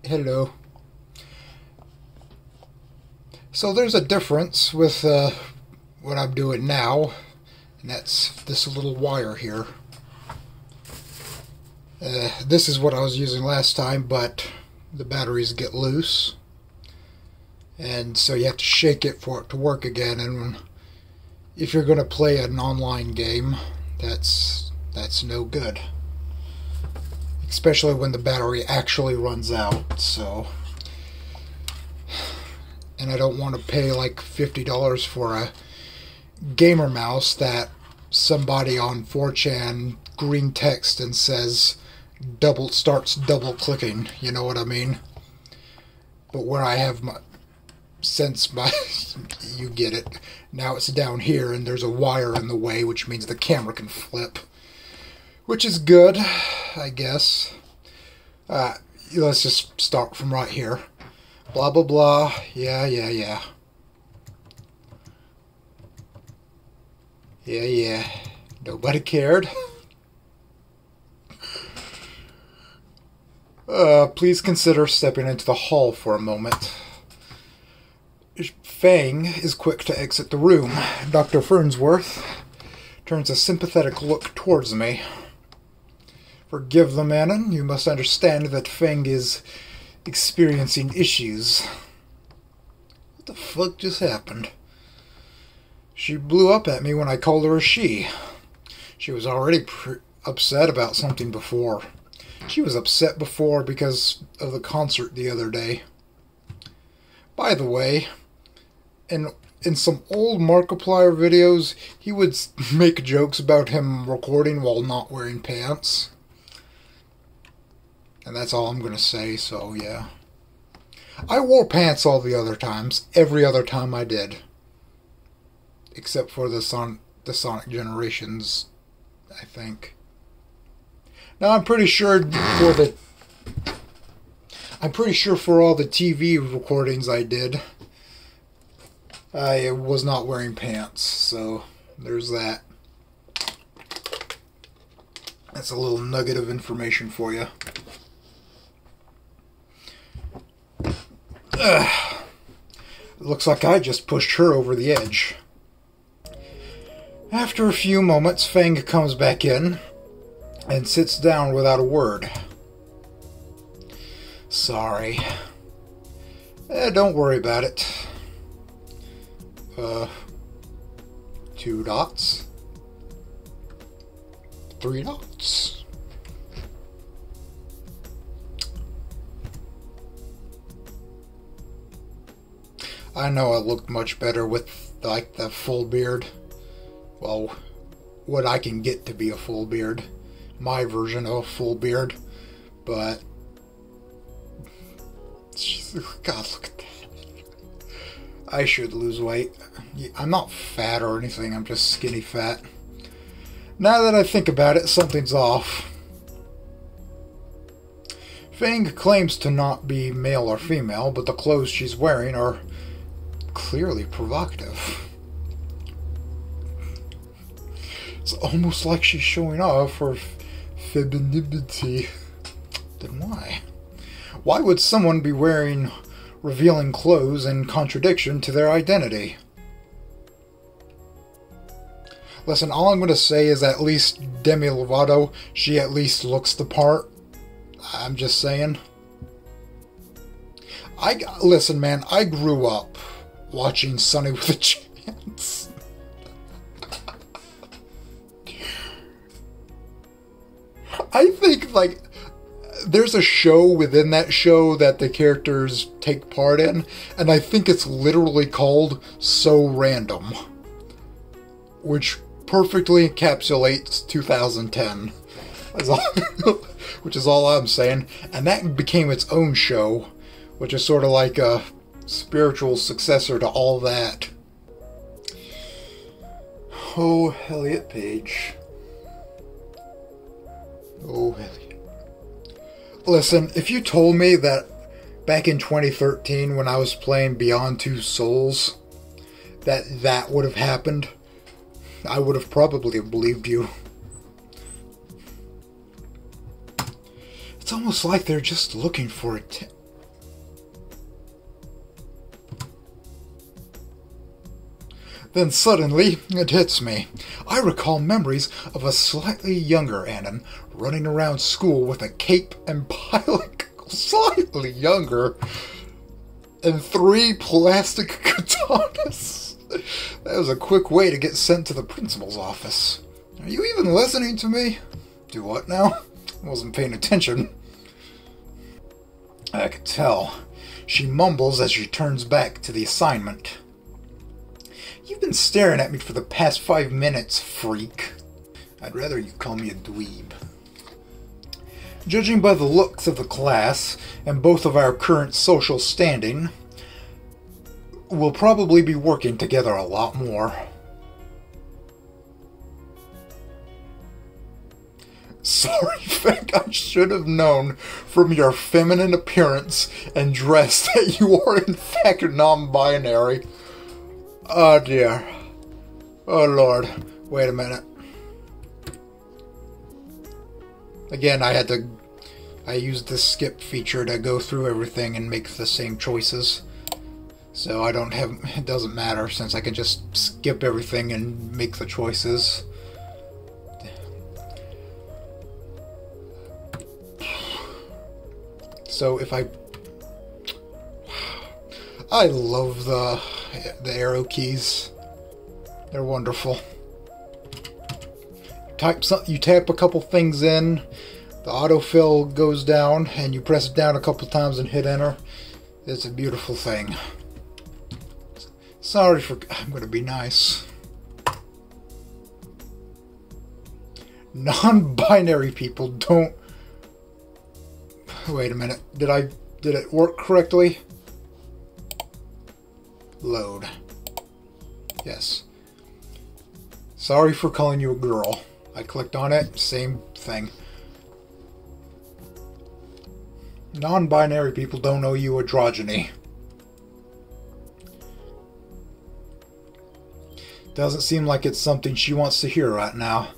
Hello. So there's a difference with what I'm doing now, and that's this little wire here. This is what I was using last time, but the batteries get loose, and so you have to shake it for it to work again. And if you're going to play an online game, that's no good, especially when the battery actually runs out. So, and I don't want to pay like $50 for a gamer mouse that somebody on 4chan green text and says starts double clicking, you know what I mean? But where I have my you get it. Now it's down here and there's a wire in the way, which means the camera can flip, which is good, I guess. Let's just start from right here. Blah blah blah. Yeah. Nobody cared. Please consider stepping into the hall for a moment. Fang is quick to exit the room. Dr. Fernsworth turns a sympathetic look towards me. Forgive the Manon, you must understand that Fang is experiencing issues. What the fuck just happened? She blew up at me when I called her a she. She was already upset about something before. She was upset before because of the concert the other day. By the way, in some old Markiplier videos, he would make jokes about him recording while not wearing pants. And that's all I'm going to say, so yeah. I wore pants all the other times, every other time I did. Except for the Sonic Generations, I think. Now I'm pretty sure for all the TV recordings I did, I was not wearing pants, so there's that. That's a little nugget of information for you. Looks like I just pushed her over the edge. After a few moments, Fang comes back in and sits down without a word. Sorry. Don't worry about it. 2 dots. 3 dots. I know I looked much better with like the full beard. Well, what I can get to be a full beard. My version of a full beard. But God, look at that. I should lose weight. I'm not fat or anything, I'm just skinny fat. Now that I think about it, something's off. Fang claims to not be male or female, but the clothes she's wearing are clearly provocative. It's almost like she's showing off her femininity. Then why? Why would someone be wearing revealing clothes in contradiction to their identity? Listen, all I'm going to say is at least Demi Lovato, she at least looks the part. I'm just saying. Listen, man, I grew up watching Sonny with a Chance. I think, like, there's a show within that show that the characters take part in, and I think it's literally called So Random, which perfectly encapsulates 2010, which is all I'm saying. And that became its own show, which is sort of like a spiritual successor to all that. Oh, Elliot Page. Oh, Elliot. Listen, if you told me that back in 2013 when I was playing Beyond Two Souls that would have happened, I would have probably believed you. It's almost like they're just looking for Then suddenly, it hits me. I recall memories of a slightly younger Annan running around school with a cape and piling, slightly younger, and 3 plastic katanas. That was a quick way to get sent to the principal's office. Are you even listening to me? Do what now? I wasn't paying attention. I could tell. She mumbles as she turns back to the assignment. You've been staring at me for the past 5 minutes, freak. I'd rather you call me a dweeb. Judging by the looks of the class and both of our current social standing, we'll probably be working together a lot more. Sorry, Fink, I should have known from your feminine appearance and dress that you are in fact non-binary. Oh dear. Oh Lord. Wait a minute. Again, I used the skip feature to go through everything and make the same choices. So it doesn't matter since I can just skip everything and make the choices. So if I love the arrow keys. They're wonderful. You tap a couple things in, the autofill goes down, and you press it down a couple times and hit enter. It's a beautiful thing. Sorry for... I'm going to be nice. Non-binary people don't... Wait a minute. Did it work correctly? Load. Yes. Sorry for calling you a girl. I clicked on it, same thing. Non-binary people don't owe you androgyny. Doesn't seem like it's something she wants to hear right now.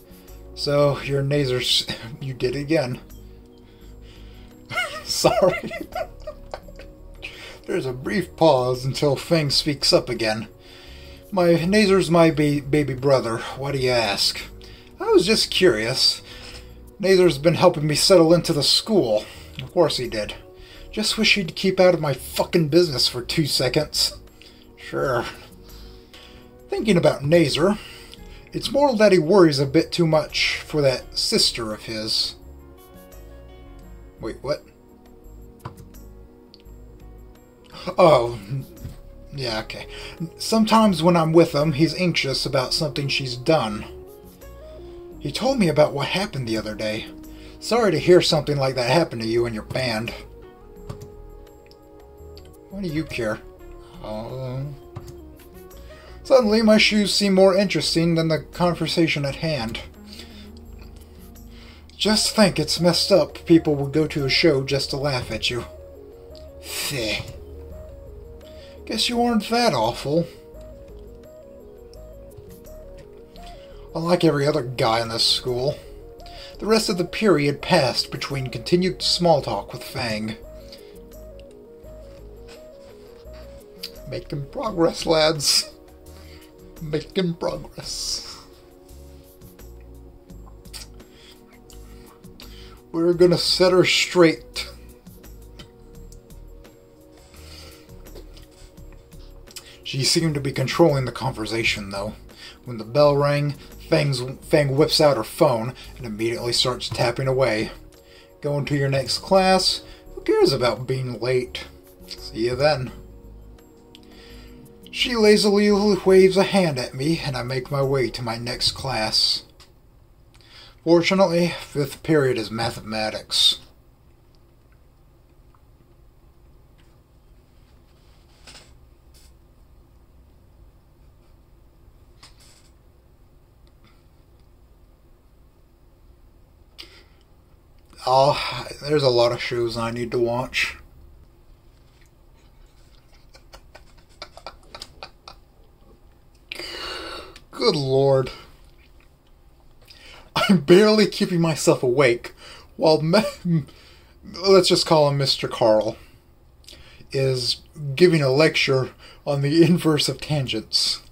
So, your nasers... You did it again. Sorry. There's a brief pause until Fang speaks up again. My Nazer's my baby brother. Why do you ask? I was just curious. Nazer's been helping me settle into the school. Of course he did. Just wish he'd keep out of my fucking business for 2 seconds. Sure. Thinking about Nazer, it's more that he worries a bit too much for that sister of his. Wait, what? Oh, yeah, okay. Sometimes when I'm with him, he's anxious about something she's done. He told me about what happened the other day. Sorry to hear something like that happen to you and your band. Why do you care? Suddenly, my shoes seem more interesting than the conversation at hand. Just think, it's messed up. People would go to a show just to laugh at you. Feh. Guess you aren't that awful. Unlike every other guy in this school, the rest of the period passed between continued small talk with Fang. Making progress, lads. Making progress. We're gonna set her straight. She seemed to be controlling the conversation, though. When the bell rang, Fang whips out her phone and immediately starts tapping away. Going to your next class? Who cares about being late? See you then. She lazily waves a hand at me, and I make my way to my next class. Fortunately, 5th period is mathematics. Oh, there's a lot of shows I need to watch. Good Lord. I'm barely keeping myself awake while let's just call him Mr. Carl is giving a lecture on the inverse of tangents.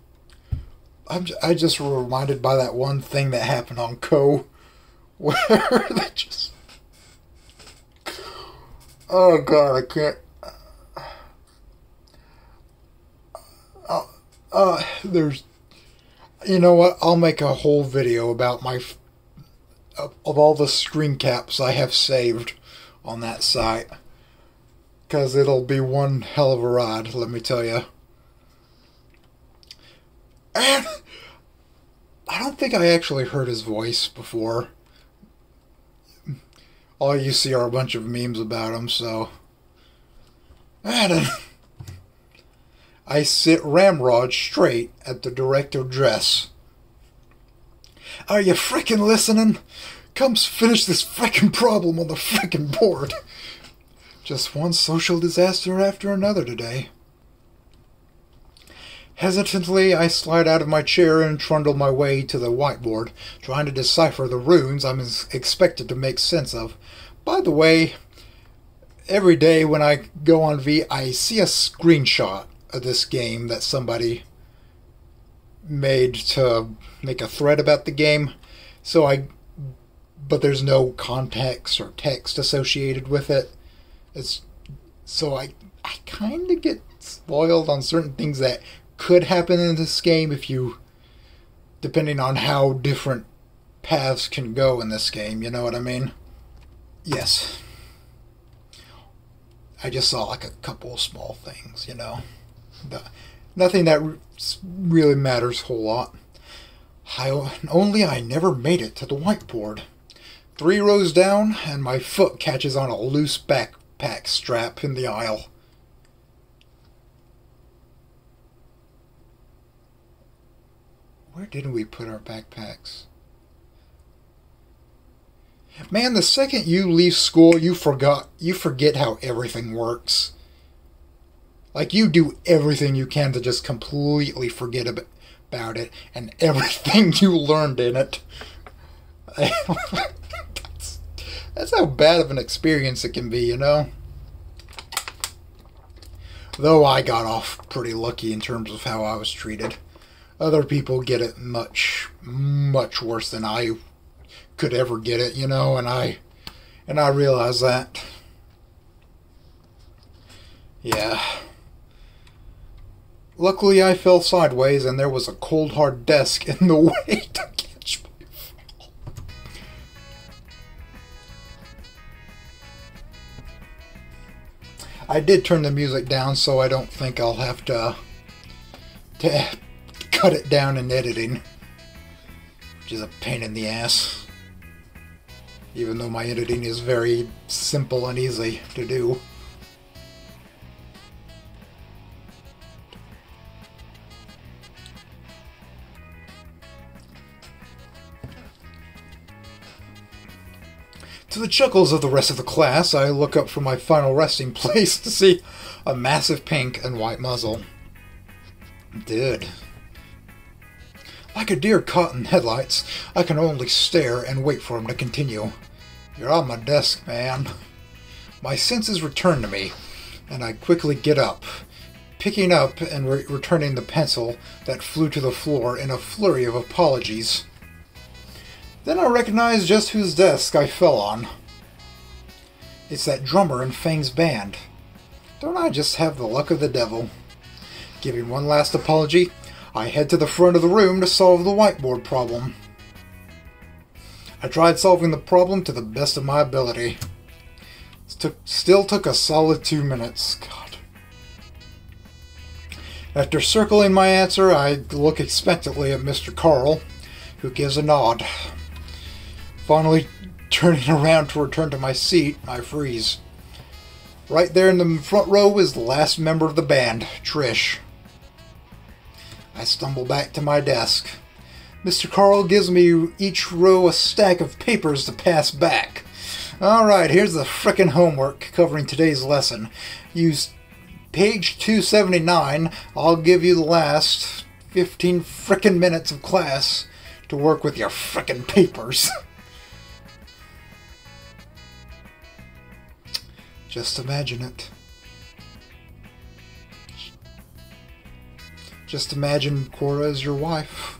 I just reminded by that one thing that happened on Co, where they just, oh god, I can't. There's, you know what? I'll make a whole video about of all the screen caps I have saved on that site, because it'll be one hell of a ride, let me tell you. And I don't think I actually heard his voice before. All you see are a bunch of memes about him, so. And I sit ramrod straight at the director dress. Are you frickin' listening? Come finish this frickin' problem on the frickin' board. Just one social disaster after another today. Hesitantly, I slide out of my chair and trundle my way to the whiteboard, trying to decipher the runes I'm expected to make sense of. By the way, every day when I go on V, I see a screenshot of this game that somebody made to make a thread about the game. But there's no context or text associated with it. So I kind of get spoiled on certain things that could happen in this game depending on how different paths can go in this game, you know what I mean? Yes. I just saw like a couple of small things, you know. Nothing that really matters a whole lot. Only I never made it to the whiteboard. 3 rows down, and my foot catches on a loose backpack strap in the aisle. Where did we put our backpacks? Man, the second you leave school, you forget how everything works. Like, you do everything you can to just completely forget about it, and everything you learned in it. That's how bad of an experience it can be, you know? Though I got off pretty lucky in terms of how I was treated. Other people get it much, much worse than I could ever get it, you know, and I realize that. Yeah. Luckily, I fell sideways, and there was a cold, hard desk in the way to catch my fall. I did turn the music down, so I don't think I'll have to cut it down in editing, which is a pain in the ass. Even though my editing is very simple and easy to do. To the chuckles of the rest of the class, I look up from my final resting place to see a massive pink and white muzzle. Dude. Like a deer caught in headlights, I can only stare and wait for him to continue. You're on my desk, man. My senses return to me, and I quickly get up, picking up and returning the pencil that flew to the floor in a flurry of apologies. Then I recognize just whose desk I fell on. It's that drummer in Fang's band. Don't I just have the luck of the devil? Giving one last apology, I head to the front of the room to solve the whiteboard problem. I tried solving the problem to the best of my ability. Still took a solid 2 minutes. God. After circling my answer, I look expectantly at Mr. Carl, who gives a nod. Finally, turning around to return to my seat, I freeze. Right there in the front row is the last member of the band, Trish. I stumble back to my desk. Mr. Carl gives me each row a stack of papers to pass back. Alright, here's the frickin' homework covering today's lesson. Use page 279. I'll give you the last 15 frickin' minutes of class to work with your frickin' papers. Just imagine it. Just imagine Cora as your wife.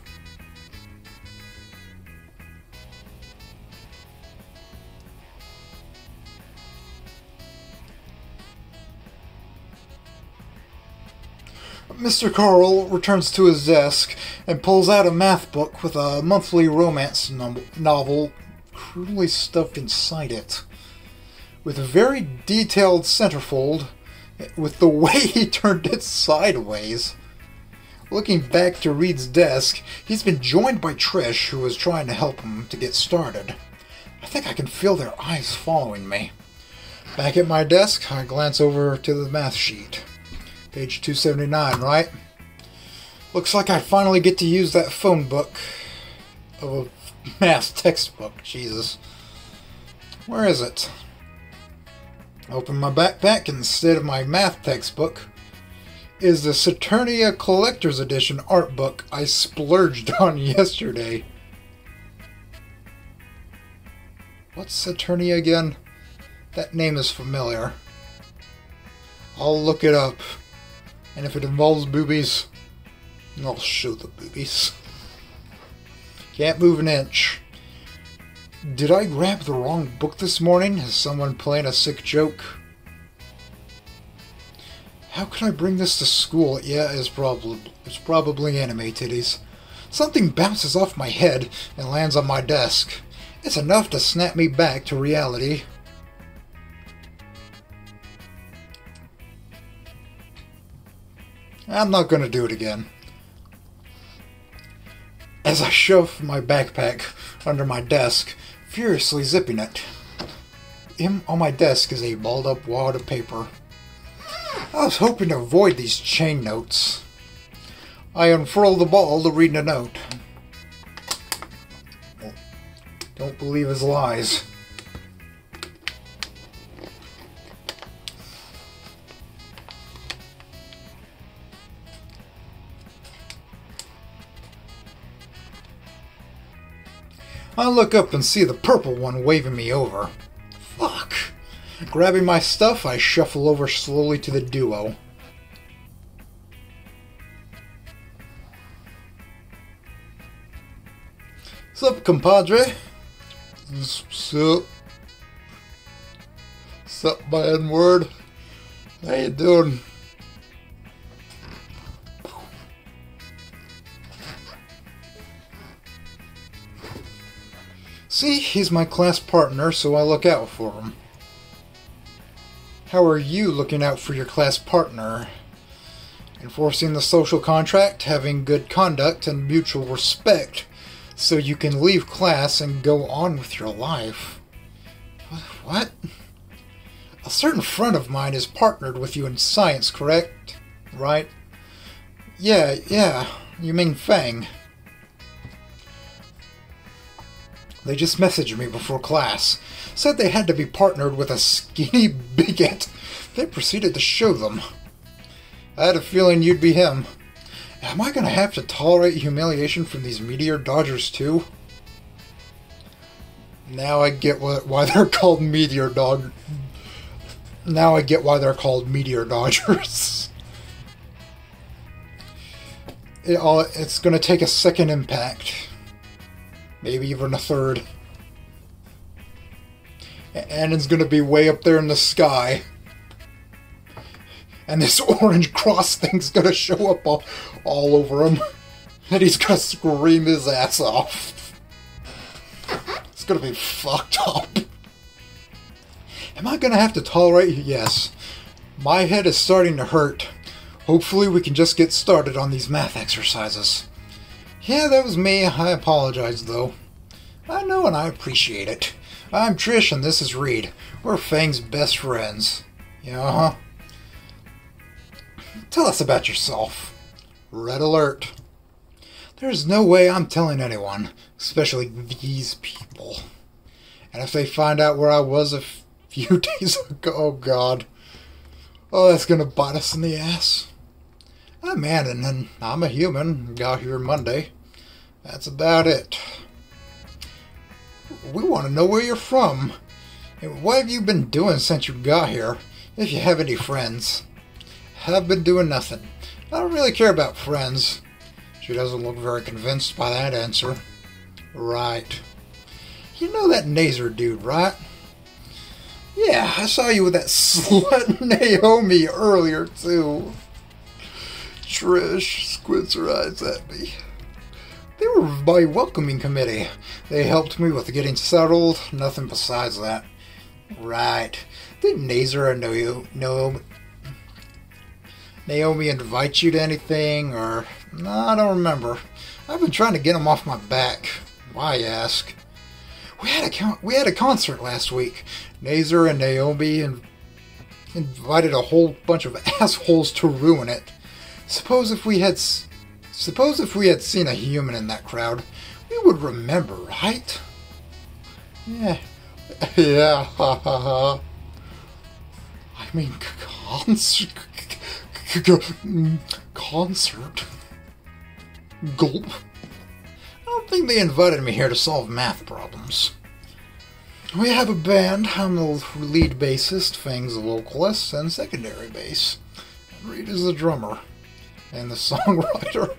Mr. Carl returns to his desk and pulls out a math book with a monthly romance novel crudely stuffed inside it. With a very detailed centerfold, with the way he turned it sideways. Looking back to Reed's desk, he's been joined by Trish, who is trying to help him to get started. I think I can feel their eyes following me. Back at my desk, I glance over to the math sheet. Page 279, right? Looks like I finally get to use that phone book of a math textbook. Jesus. Where is it? Open my backpack, and instead of my math textbook is the Saturnia Collector's Edition art book I splurged on yesterday. What's Saturnia again? That name is familiar. I'll look it up. And if it involves boobies, I'll show the boobies. Can't move an inch. Did I grab the wrong book this morning? Is someone playing a sick joke? How can I bring this to school? Yeah, it's probably anime titties. Something bounces off my head and lands on my desk. It's enough to snap me back to reality. I'm not going to do it again. As I shove my backpack under my desk, furiously zipping it. On my desk is a balled up wad of paper. I was hoping to avoid these chain notes. I unfurl the ball to read a note. Don't believe his lies. I look up and see the purple one waving me over. Fuck. Grabbing my stuff, I shuffle over slowly to the duo. Sup, compadre? Sup? Sup, my N-word? How you doing? See, he's my class partner, so I look out for him. How are you looking out for your class partner? Enforcing the social contract, having good conduct and mutual respect, so you can leave class and go on with your life. What? A certain friend of mine is partnered with you in science, correct? Right? Yeah, you mean Fang. They just messaged me before class. Said they had to be partnered with a skinny bigot. They proceeded to show them. I had a feeling you'd be him. Am I going to have to tolerate humiliation from these meteor dodgers too? Now I get why they're called meteor dog. Now I get why they're called meteor dodgers. It's going to take a second impact. Maybe even a third. And it's going to be way up there in the sky. And this orange cross thing's going to show up all over him. And he's going to scream his ass off. It's going to be fucked up. Am I going to have to tolerate? Yes. My head is starting to hurt. Hopefully we can just get started on these math exercises. Yeah, that was me. I apologize, though. I know and I appreciate it. I'm Trish and this is Reed. We're Fang's best friends. Yeah, Tell us about yourself. Red alert. There's no way I'm telling anyone, especially these people. And if they find out where I was a few days ago, oh god. Oh, that's gonna bite us in the ass. I'm Annan, and I'm a human. Got here Monday. That's about it. We want to know where you're from. And what have you been doing since you got here? If you have any friends. Have been doing nothing. I don't really care about friends. She doesn't look very convinced by that answer. Right. You know that Nazer dude, right? Yeah, I saw you with that slut Naomi earlier, too. Trish squints her eyes at me. They were my welcoming committee. They helped me with getting settled. Nothing besides that. Right. Did Nazer and Naomi invite you to anything, or... No, I don't remember. I've been trying to get them off my back. Why, ask? We had a concert last week. Nazer and Naomi invited a whole bunch of assholes to ruin it. Suppose if we had seen a human in that crowd, we would remember, right? Yeah. Yeah, ha ha ha. I mean, concert. Gulp. I don't think they invited me here to solve math problems. We have a band. I'm the lead bassist, Fang's the vocalist, and secondary bass. And Reed is the drummer. And the songwriter.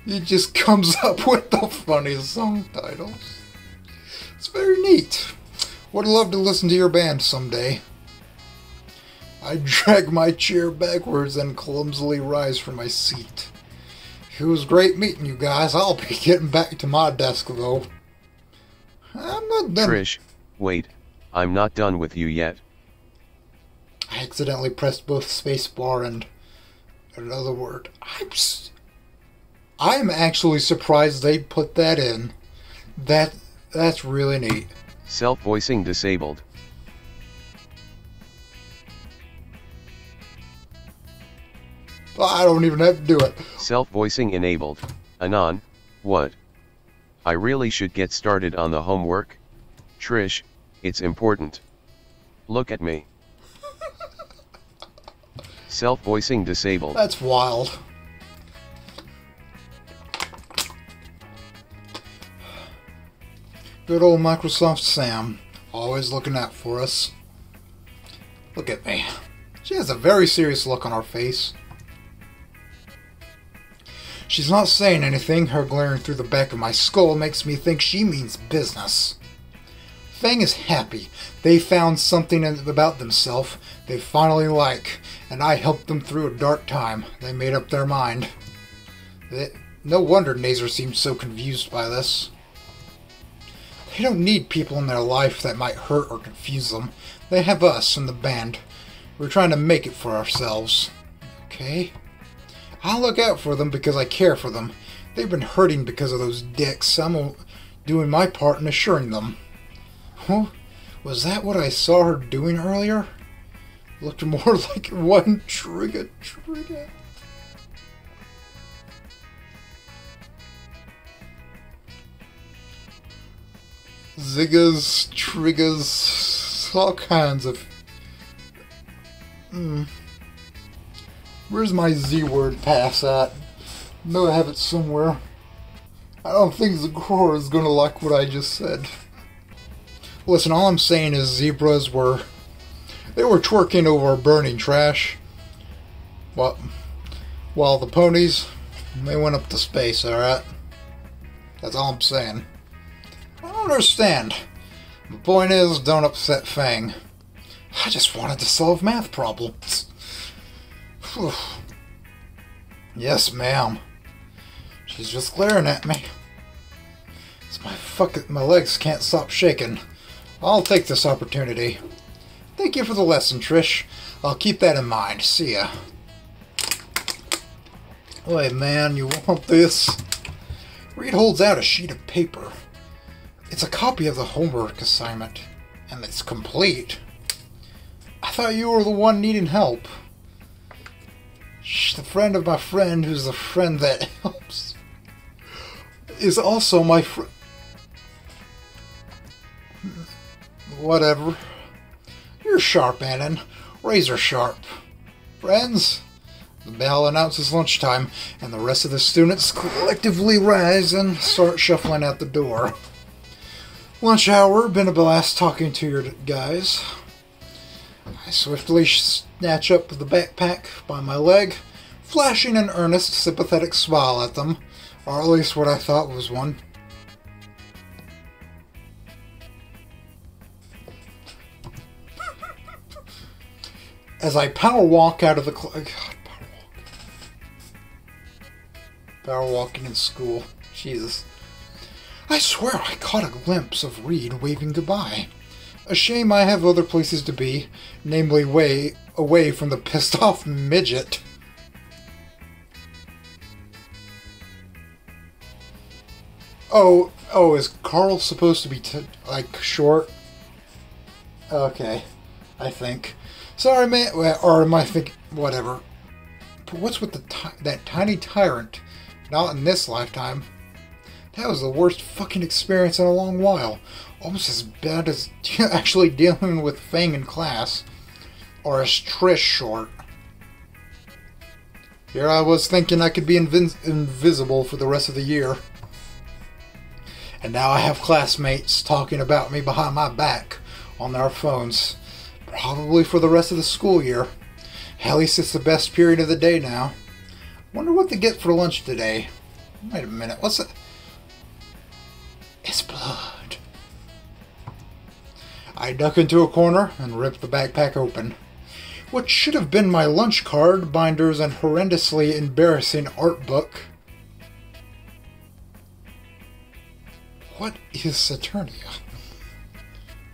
He just comes up with the funniest song titles. It's very neat. Would love to listen to your band someday. I drag my chair backwards and clumsily rise from my seat. It was great meeting you guys. I'll be getting back to my desk, though. I'm not done. Trish, wait. I'm not done with you yet. I accidentally pressed both spacebar and another word. I'm actually surprised they put that in. That's really neat. Self-voicing disabled. I don't even have to do it. Self-voicing enabled. Anon, what? I really should get started on the homework. Trish, it's important. Look at me. Self-voicing disabled. That's wild. Good old Microsoft Sam, always looking out for us. Look at me. She has a very serious look on her face. She's not saying anything. Her glaring through the back of my skull makes me think she means business. Fang is happy. They found something about themselves they finally like, and I helped them through a dark time. They made up their mind. No wonder Nazer seems so confused by this. They don't need people in their life that might hurt or confuse them. They have us and the band. We're trying to make it for ourselves. Okay? I'll look out for them because I care for them. They've been hurting because of those dicks. I'm doing my part in assuring them. Huh? Was that what I saw her doing earlier? Looked more like one trigger. Ziggers, triggers, all kinds of... Where's my Z-word pass at? I know I have it somewhere. I don't think Zagor is gonna like what I just said. Listen, all I'm saying is zebras were... They were twerking over burning trash. While the ponies, they went up to space, alright? That's all I'm saying. I don't understand. The point is, don't upset Fang. I just wanted to solve math problems. Whew. Yes, ma'am. She's just glaring at me. My legs can't stop shaking. I'll take this opportunity. Thank you for the lesson, Trish. I'll keep that in mind. See ya. Wait, man, you want this? Reed holds out a sheet of paper. It's a copy of the homework assignment, and it's complete. I thought you were the one needing help. The friend of my friend, who's the friend that helps, is also my friend. Whatever. You're sharp, Annan. Razor sharp. Friends? The bell announces lunchtime, and the rest of the students collectively rise and start shuffling out the door. Lunch hour, been a blast talking to your guys. I swiftly snatch up the backpack by my leg, flashing an earnest, sympathetic smile at them, or at least what I thought was one. As I power walk out of the Power walking in school. Jesus. I swear I caught a glimpse of Reed waving goodbye. A shame I have other places to be, namely way away from the pissed off midget. Oh, is Carl supposed to be like short? Okay, I think. Sorry, man. Or am I thinking whatever? But what's with that tiny tyrant? Not in this lifetime. That was the worst fucking experience in a long while. Almost as bad as actually dealing with Fang in class. Or is Trish short? Here I was thinking I could be invisible for the rest of the year. And now I have classmates talking about me behind my back on their phones. Probably for the rest of the school year. At least it's the best period of the day now. Wonder what they get for lunch today. Wait a minute, what's it? It's blood. I duck into a corner and rip the backpack open. What should have been my lunch card, binders, and horrendously embarrassing art book. What is Saturnia?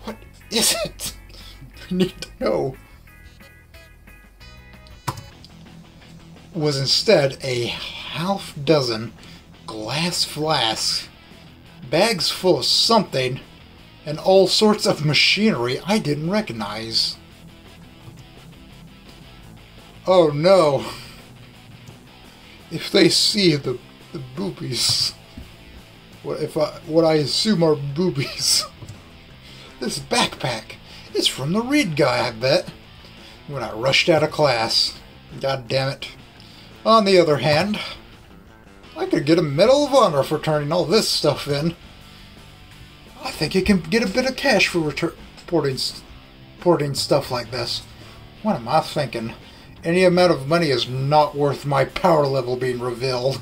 What is it? I need to know. Was instead a half dozen glass flasks, bags full of something, and all sorts of machinery I didn't recognize. Oh no. If they see the boobies, what I assume are boobies. This backpack is from the Reed guy, I bet. When I rushed out of class. God damn it. On the other hand, I could get a Medal of Honor for turning all this stuff in. I think you can get a bit of cash for reporting stuff like this. What am I thinking? Any amount of money is not worth my power level being revealed.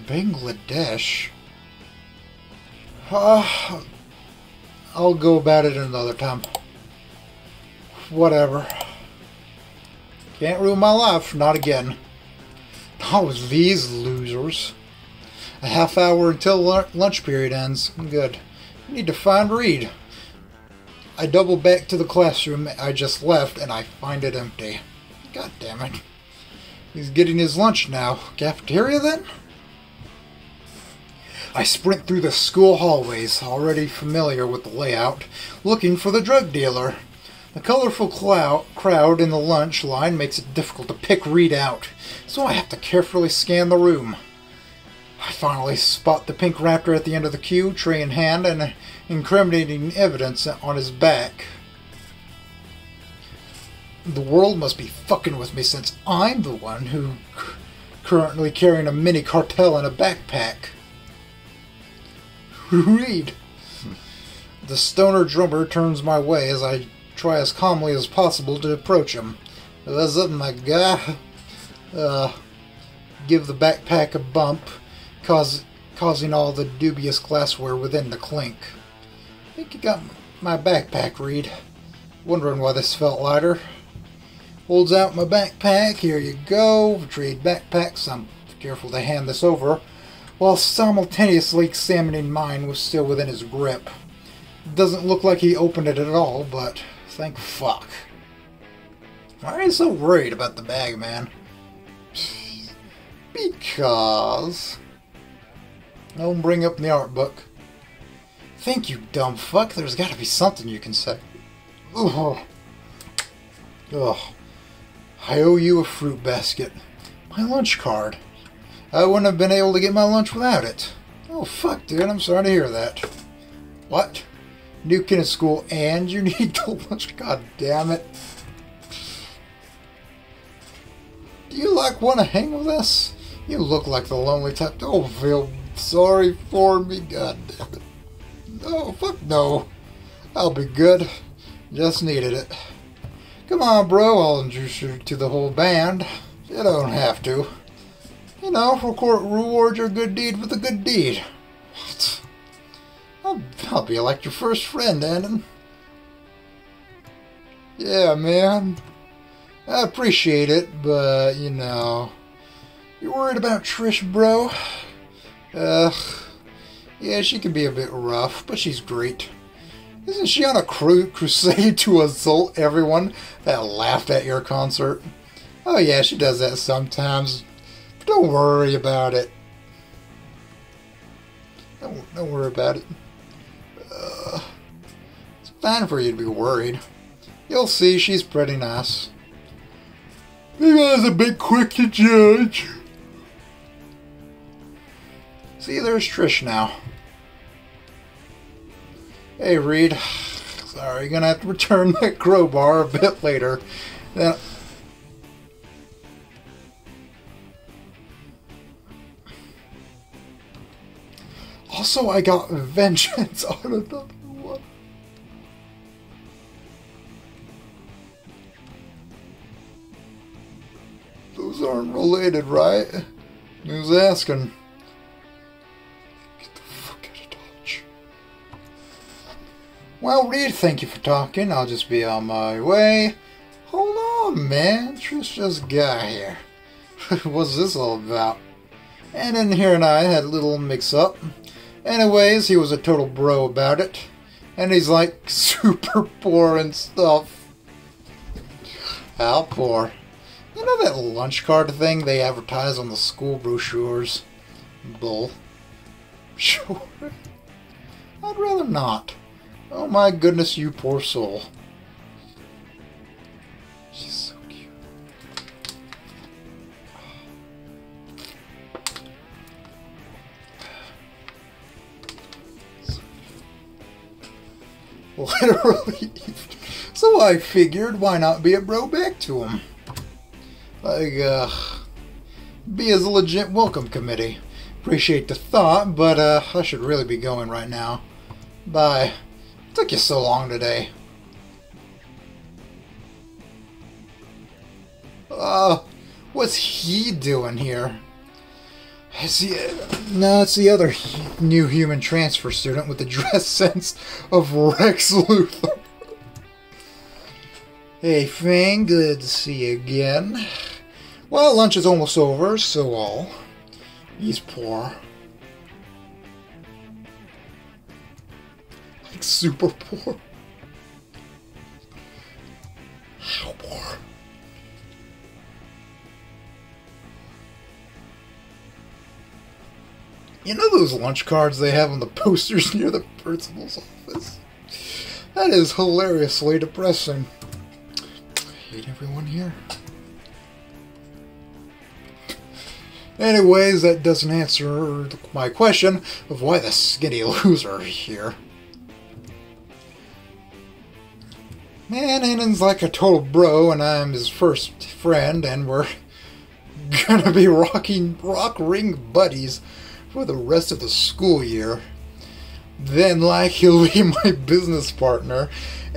Bangladesh? I'll go about it another time. Whatever. Can't ruin my life, not again. Oh, these losers. A half hour until lunch period ends. Good. I need to find Reed. I double back to the classroom I just left and I find it empty. God damn it. He's getting his lunch now. Cafeteria then? I sprint through the school hallways, already familiar with the layout, looking for the drug dealer. The colorful crowd in the lunch line makes it difficult to pick Reed out, so I have to carefully scan the room. I finally spot the pink raptor at the end of the queue, tray in hand, and incriminating evidence on his back. The world must be fucking with me since I'm the one who currently carrying a mini cartel in a backpack. Reed! The stoner drummer turns my way as I try as calmly as possible to approach him. What's up, my guy? Give the backpack a bump, causing all the dubious glassware within to clink. Think you got my backpack, Reed. Wondering why this felt lighter. Holds out my backpack. Here you go. Trade backpacks. I'm careful to hand this over, while simultaneously examining mine was still within his grip. Doesn't look like he opened it at all, but thank fuck. Why are you so worried about the bag, man? Because... Don't bring up the art book. Thank you, dumb fuck. There's gotta be something you can say. Ugh. Ugh. I owe you a fruit basket. My lunch card. I wouldn't have been able to get my lunch without it. Oh, fuck, dude. I'm sorry to hear that. What? New kid in school and you need the lunch? God damn it. Do you, want to hang with us? You look like the lonely type. Don't feel sorry for me. God damn it. No, fuck no. I'll be good. Just needed it. Come on, bro, I'll introduce you to the whole band. You don't have to. You know, reward your good deed with a good deed. What? I'll be like your first friend, Annan. Yeah, man. I appreciate it, but, you know... You worried about Trish, bro? Yeah, she can be a bit rough, but she's great. Isn't she on a crusade to assault everyone that laughed at your concert? Oh yeah, she does that sometimes. But don't worry about it. Don't worry about it. It's fine for you to be worried. You'll see, she's pretty nice. Maybe I was a bit quick to judge. See, there's Trish now. Hey, Reed. Sorry, you're gonna have to return that crowbar a bit later. Then... Also, I got vengeance on another one. Those aren't related, right? Who's asking? Get the fuck out of Dodge. Well, Reed, thank you for talking. I'll just be on my way. Hold on, man. Trish just got here. What's this all about? And in here and I had a little mix-up. Anyways, he was a total bro about it. And he's like super poor and stuff. How poor? You know that lunch card thing they advertise on the school brochures? Bull. Sure. I'd rather not. Oh my goodness, you poor soul. She's so cute. Literally. So I figured, why not be a bro back to him? Like, be as a legit welcome committee. Appreciate the thought, but I should really be going right now. Bye. Took you so long today. What's he doing here? No, it's the other new human transfer student with the dress sense of Rex Luthor. Hey, Fang, good to see you again. Well, lunch is almost over, so all. He's poor. Like, super poor. How poor? You know those lunch cards they have on the posters near the principal's office? That is hilariously depressing. I hate everyone here. Anyways, that doesn't answer my question of why the skinny loser is here. Man, Annan's like a total bro, and I'm his first friend, and we're gonna be rock ring buddies for the rest of the school year. Then, like, he'll be my business partner,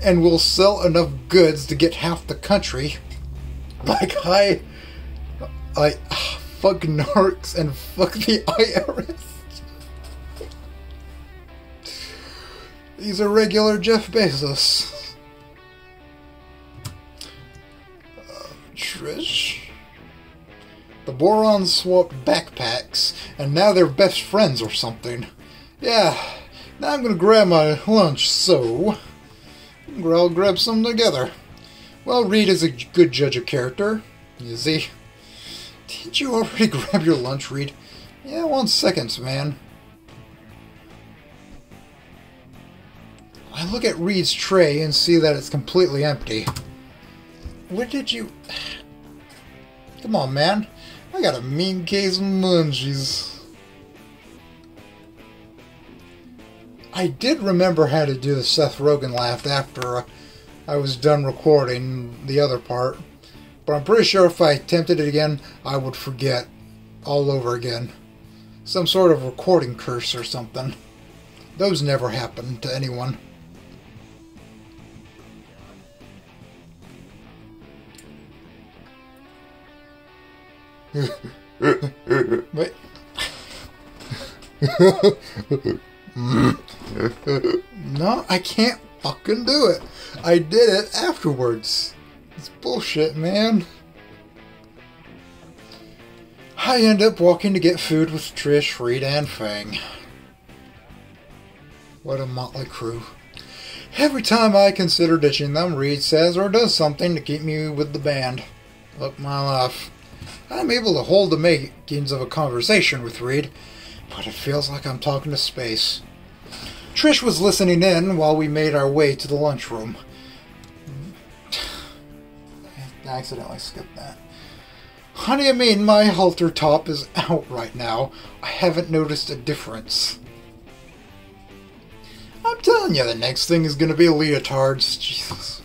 and we'll sell enough goods to get half the country. Like, I fuck narcs and fuck the IRS. He's a regular Jeff Bezos. Trish? The Borons swapped backpacks, and now they're best friends or something. Yeah, now I'm gonna grab my lunch, so... I'll grab some together. Well, Reed is a good judge of character, is he? Didn't you already grab your lunch, Reed? Yeah, 1 second, man. I look at Reed's tray and see that it's completely empty. Where did you... Come on, man. I got a mean case of munchies. I did remember how to do the Seth Rogen laugh after I was done recording the other part. But I'm pretty sure if I attempted it again, I would forget all over again. Some sort of recording curse or something. Those never happen to anyone. Wait. No, I can't fucking do it. I did it afterwards. It's bullshit, man. I end up walking to get food with Trish, Reed, and Fang. What a motley crew. Every time I consider ditching them, Reed says or does something to keep me with the band. Look my life. I'm able to hold the makings of a conversation with Reed, but it feels like I'm talking to space. Trish was listening in while we made our way to the lunchroom. I accidentally skipped that. How do you mean my halter top is out right now? I haven't noticed a difference. I'm telling you, the next thing is going to be leotards. Jesus.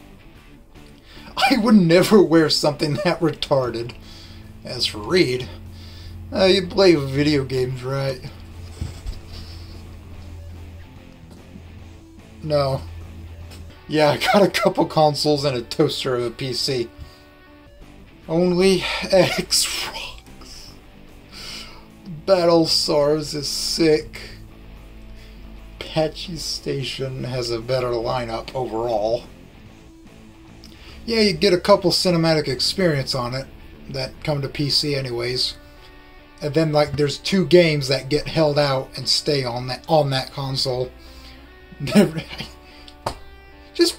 I would never wear something that retarded. As for Reed, you play video games, right? No. Yeah, I got a couple consoles and a toaster of a PC. Only X rocks. Battle SARS is sick. Apache Station has a better lineup overall. Yeah, you get a couple cinematic experience on it that come to PC anyways. And then like there's 2 games that get held out and stay on that console. Just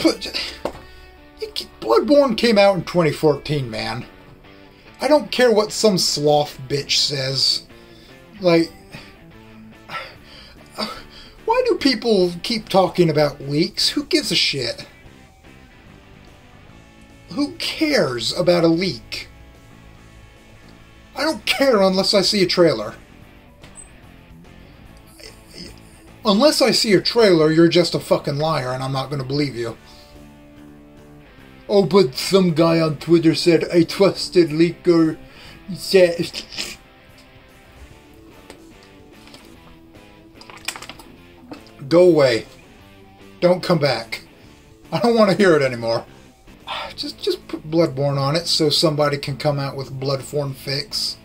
Bloodborne came out in 2014, man. I don't care what some sloth bitch says. Like, why do people keep talking about leaks? Who gives a shit? Who cares about a leak? I don't care unless I see a trailer. Unless I see a trailer, you're just a fucking liar and I'm not going to believe you. Oh, but some guy on Twitter said a trusted leaker said... Go away. Don't come back. I don't want to hear it anymore. Just put Bloodborne on it so somebody can come out with Bloodborne fix.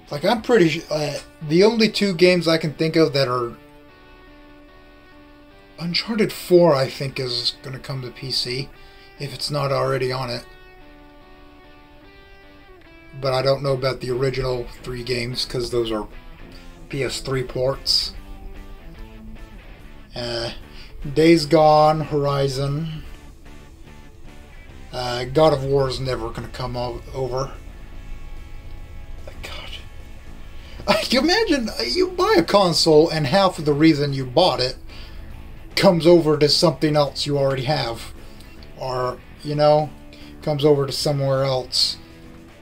Like, I'm pretty sure... the only 2 games I can think of that are... Uncharted 4, I think, is going to come to PC. If it's not already on it. But I don't know about the original 3 games, because those are PS3 ports. Days Gone, Horizon. God of War is never going to come over. God. You imagine, you buy a console and half of the reason you bought it comes over to something else you already have. Or, you know, comes over to somewhere else.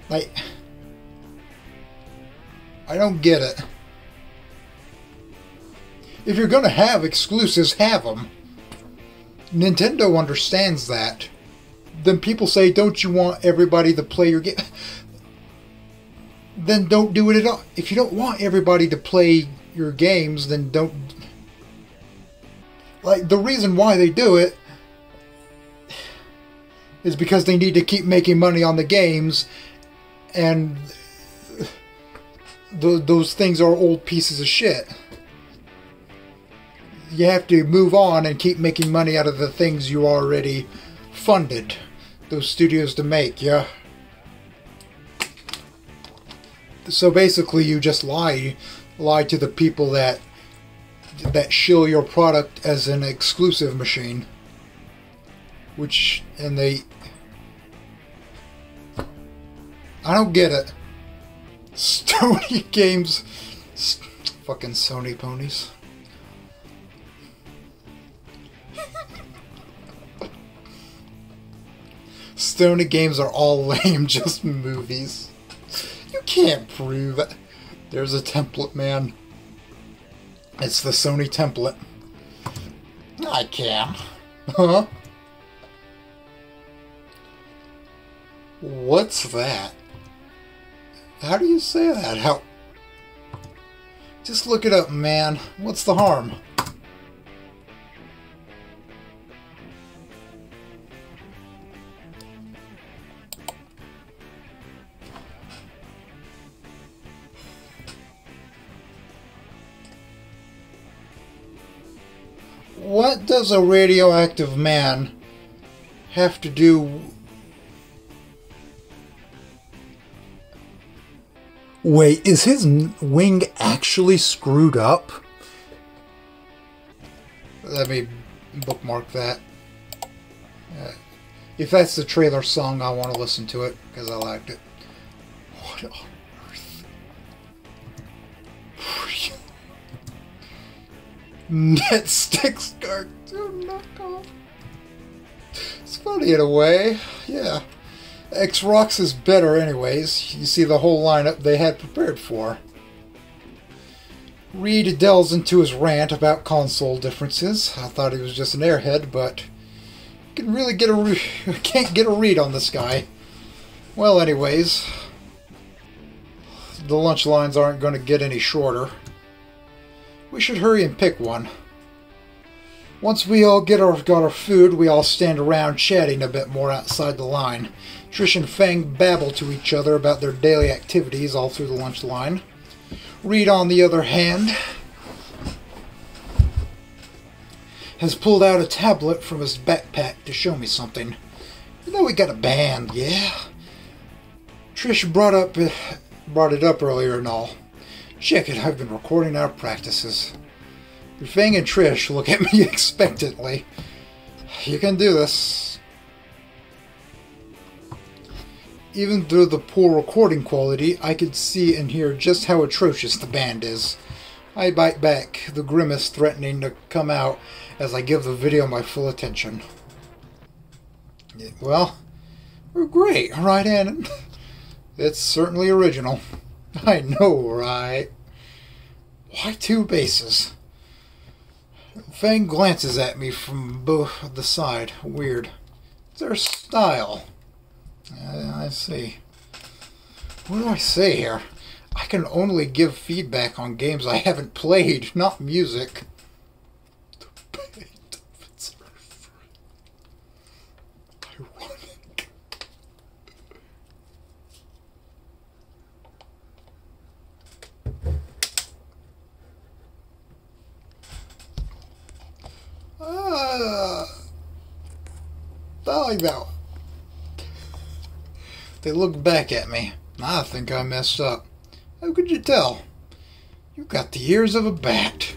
Like, I don't get it. If you're going to have exclusives, have them. Nintendo understands that. Then people say, don't you want everybody to play your game? Then don't do it at all. If you don't want everybody to play your games, then don't... Like, the reason why they do it is because they need to keep making money on the games, and those things are old pieces of shit. You have to move on and keep making money out of the things you already funded those studios to make, yeah? So basically you just lie to the people that shill your product as an exclusive machine. And I don't get it. Sony games, fucking Sony ponies. Sony games are all lame, just movies. You can't prove it. There's a template, man. It's the Sony template. I can. Huh? What's that? How do you say that? How? Just look it up, man. What's the harm? What does a radioactive man have to do? Wait, is his wing actually screwed up? Let me bookmark that. If that's the trailer song, I want to listen to it because I liked it. What on earth? Net sticks cartoon knockoff. It's funny in a way, yeah. X-Rocks is better anyways. You see the whole lineup they had prepared for. Reed delves into his rant about console differences. I thought he was just an airhead, but can really can't get a read on this guy. Well, anyways, the lunch lines aren't going to get any shorter. We should hurry and pick one. Once we all got our food, we all stand around chatting a bit more outside the line. Trish and Fang babble to each other about their daily activities all through the lunch line. Reed, on the other hand, has pulled out a tablet from his backpack to show me something. You know, we got a band, yeah? Trish brought it up earlier and all. Check it, I've been recording our practices. Fang and Trish look at me expectantly. You can do this. Even through the poor recording quality, I could see and hear just how atrocious the band is. I bite back, the grimace threatening to come out as I give the video my full attention. Well, we're great, right, Annan? It's certainly original. I know, right? Why two basses? Fang glances at me from both the side. Weird. It's their style. I see. What do I say here? I can only give feedback on games I haven't played, not music. The band of its ironic. I like that one. They look back at me. I think I messed up. How could you tell? You got the ears of a bat.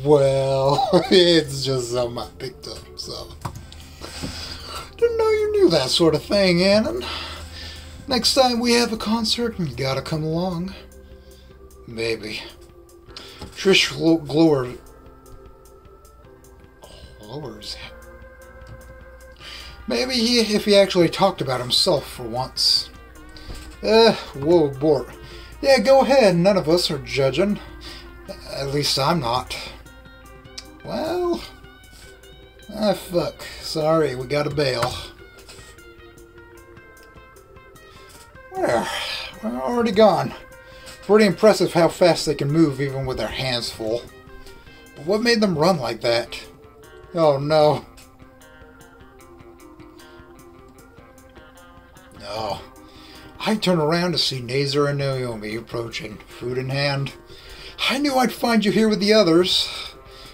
Well, it's just something I picked up, so. Didn't know you knew that sort of thing, Annan. Next time we have a concert, you gotta come along. Maybe. Trish glowers. Maybe if he actually talked about himself for once. Whoa, Bort. Yeah, go ahead. None of us are judging. At least I'm not. Well... fuck. Sorry, we gotta bail. We're already gone. Pretty impressive how fast they can move even with their hands full. But what made them run like that? Oh no. No. I turn around to see Nazar and Naomi approaching, food in hand. I knew I'd find you here with the others.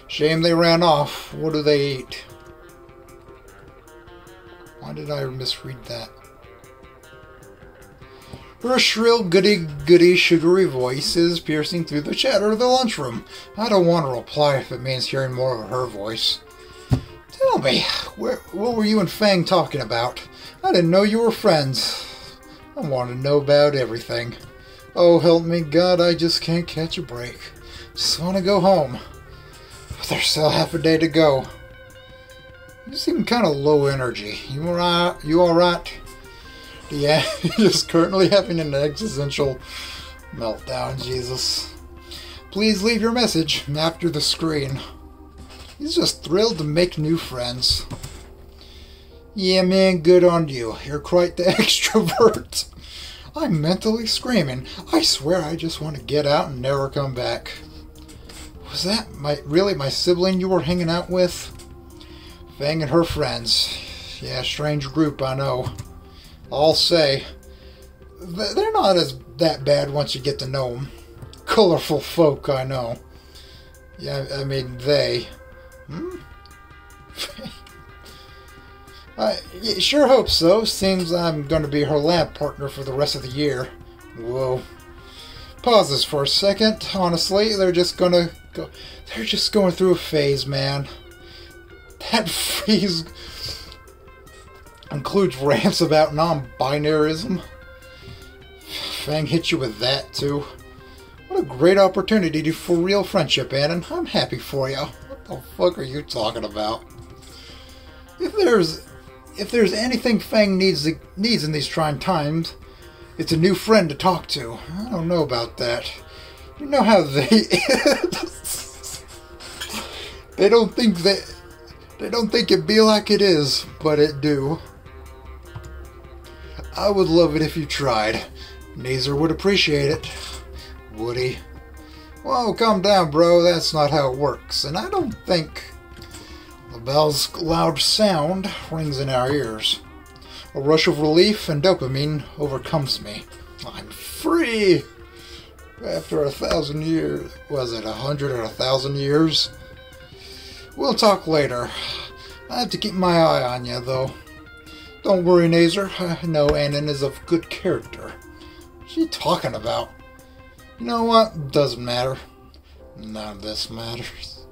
Shame they ran off. What do they eat? Why did I misread that? Her shrill, goody-goody, sugary voice is piercing through the chatter of the lunchroom. I don't want to reply if it means hearing more of her voice. Tell me, what were you and Fang talking about? I didn't know you were friends. I want to know about everything. Oh, help me, God, I just can't catch a break. Just want to go home. But there's still half a day to go. You seem kind of low energy. You alright? Yeah, just currently having an existential meltdown, Jesus. Please leave your message after the screen. He's just thrilled to make new friends. Yeah, man, good on you. You're quite the extrovert. I'm mentally screaming. I swear I just want to get out and never come back. Was that really my sibling you were hanging out with? Fang and her friends. Yeah, strange group, I know. I'll say. They're not that bad once you get to know them. Colorful folk, I know. Yeah, I mean, they. Hmm? I sure hope so. Seems I'm going to be her lab partner for the rest of the year. Whoa. Pause this for a second. Honestly, they're just going through a phase, man. That phase includes rants about non-binarism. Fang hit you with that, too. What a great opportunity for real friendship, Annan. I'm happy for you. What the fuck are you talking about? If there's anything Fang needs in these trying times, it's a new friend to talk to. I don't know about that. You know how they they don't think it be like it is, but it do. I would love it if you tried. Nazer would appreciate it. Would he? Whoa, calm down, bro. That's not how it works. And I don't think the bell's loud sound rings in our ears. A rush of relief and dopamine overcomes me. I'm free! After 1,000 years. Was it 100 or 1,000 years? We'll talk later. I have to keep my eye on you, though. Don't worry, Nazer. I know Annan is of good character. What's she talking about? You know what? Doesn't matter. None of this matters.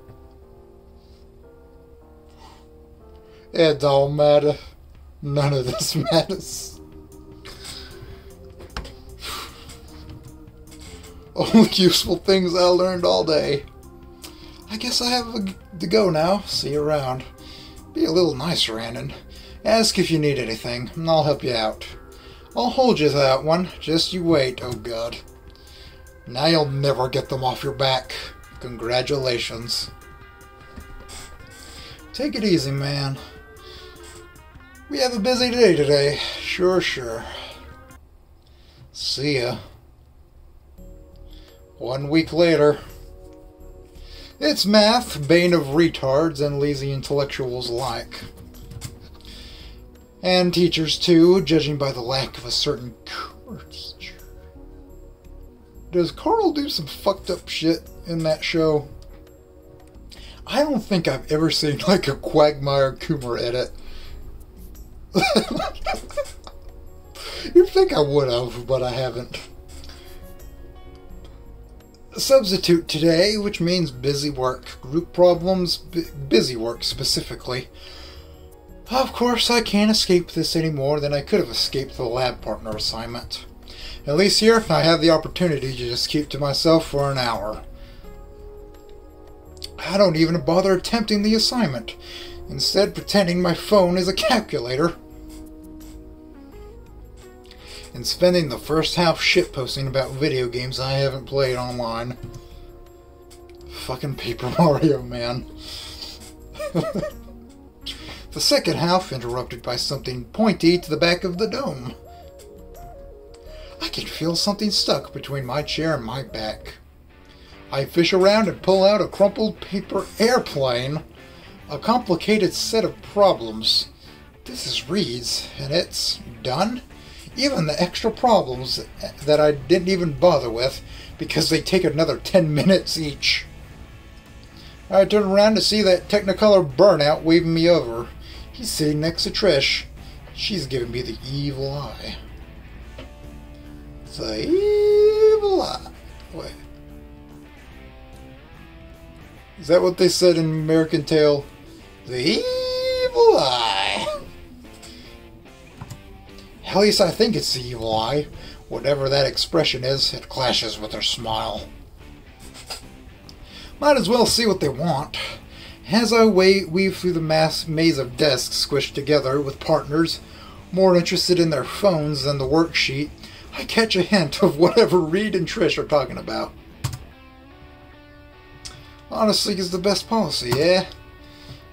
It don't matter. None of this matters. Only useful things I learned all day. I guess I have to go now. See you around. Be a little nicer, Annan. Ask if you need anything, and I'll help you out. I'll hold you to that one. Just you wait, oh god. Now you'll never get them off your back. Congratulations. Take it easy, man. We have a busy day today. Sure. See ya. 1 week later. It's math, bane of retards and lazy intellectuals alike. And teachers too, judging by the lack of a certain courage. Does Carl do some fucked up shit in that show? I don't think I've ever seen like a Quagmire Coomer edit. You'd think I would have, but I haven't. Substitute today, which means busy work. Group problems, busy work specifically. Of course, I can't escape this any more than I could have escaped the lab partner assignment. At least here, I have the opportunity to just keep to myself for an hour. I don't even bother attempting the assignment, instead pretending my phone is a calculator. And spending the first half shitposting about video games I haven't played online. Fucking Paper Mario, man. The second half interrupted by something pointy to the back of the dome. I can feel something stuck between my chair and my back. I fish around and pull out a crumpled paper airplane. A complicated set of problems. This is Reed's, and it's done? Even the extra problems that I didn't even bother with because they take another 10 minutes each. I turn around to see that Technicolor burnout waving me over. He's sitting next to Trish. She's giving me the evil eye. The evil eye. Wait. Is that what they said in American Tail? The evil eye. At least I think it's the evil eye. Whatever that expression is, it clashes with her smile. Might as well see what they want. As I weave through the maze of desks squished together with partners, more interested in their phones than the worksheet, I catch a hint of whatever Reed and Trish are talking about. Honesty is the best policy, eh?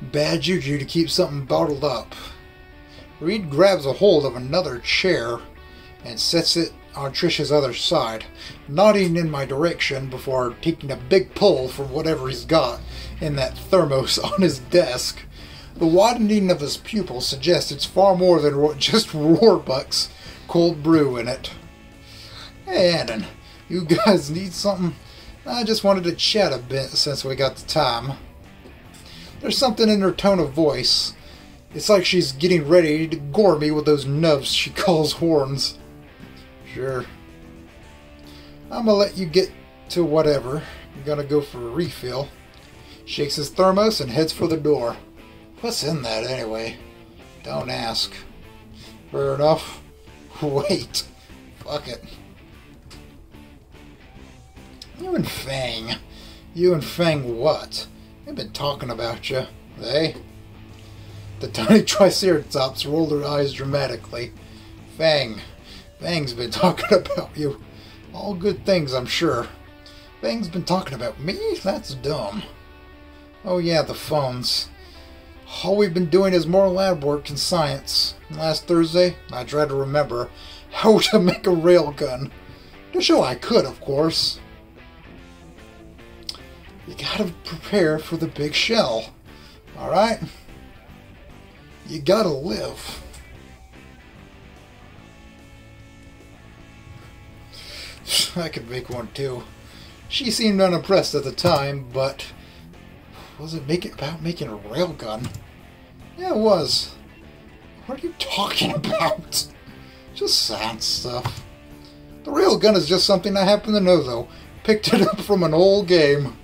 Bad juju to keep something bottled up. Reed grabs a hold of another chair and sets it on Trish's other side, nodding in my direction before taking a big pull from whatever he's got in that thermos on his desk. The widening of his pupils suggests it's far more than just Roarbuck's cold brew in it. Hey, Annan, you guys need something? I just wanted to chat a bit since we got the time. There's something in her tone of voice. It's like she's getting ready to gore me with those nubs she calls horns. Sure. I'm gonna let you get to whatever. I'm gonna go for a refill. Shakes his thermos and heads for the door. What's in that anyway? Don't ask. Fair enough. Wait. Fuck it. You and Fang. You and Fang what? They've been talking about you. They? The tiny Triceratops rolled her eyes dramatically. Fang's been talking about you. All good things, I'm sure. Fang's been talking about me? That's dumb. Oh yeah, the phones. All we've been doing is more lab work and science. Last Thursday, I tried to remember how to make a railgun. To show I could, of course. You gotta prepare for the big shell. Alright? You gotta live. I could make one too. She seemed unimpressed at the time, but was it about making a railgun? Yeah, it was. What are you talking about? Just science stuff. The railgun is just something I happen to know, though. Picked it up from an old game.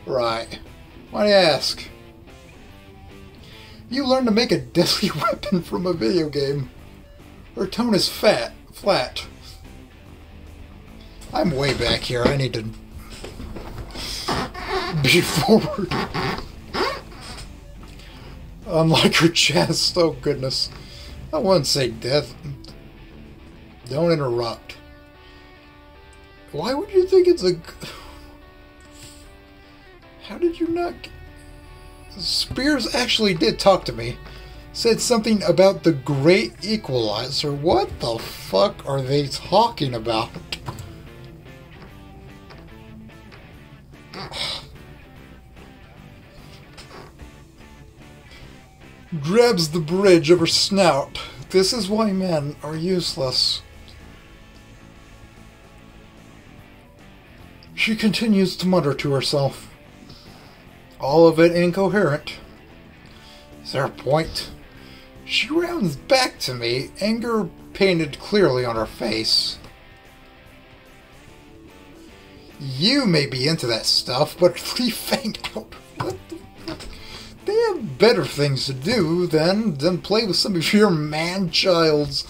Right. Why do you ask? You learned to make a deadly weapon from a video game. Her tone is flat. I'm way back here. I need to be forward. Unlike her chest, oh goodness. I wouldn't say death. Don't interrupt. Why would you think it's a... How did you not... Spears actually did talk to me. Said something about the Great Equalizer. What the fuck are they talking about? Grabs the bridge of her snout. This is why men are useless. She continues to mutter to herself. All of it incoherent. Is there a point? She rounds back to me, anger painted clearly on her face. You may be into that stuff, but leave Fang out. What the fuck? They have better things to do than play with some of your man-child's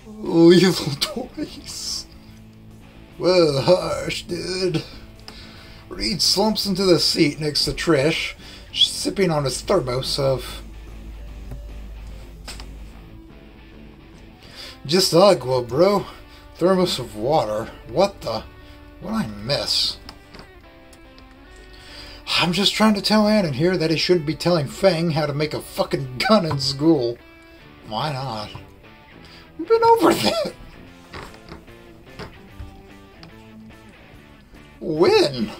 lethal toys. Well, hush, dude. Reed slumps into the seat next to Trish, sipping on his thermos of... Just agua, bro. Thermos of water. What the... What'd I miss? I'm just trying to tell Annan here that he shouldn't be telling Fang how to make a fucking gun in school. Why not? We've been over that. When?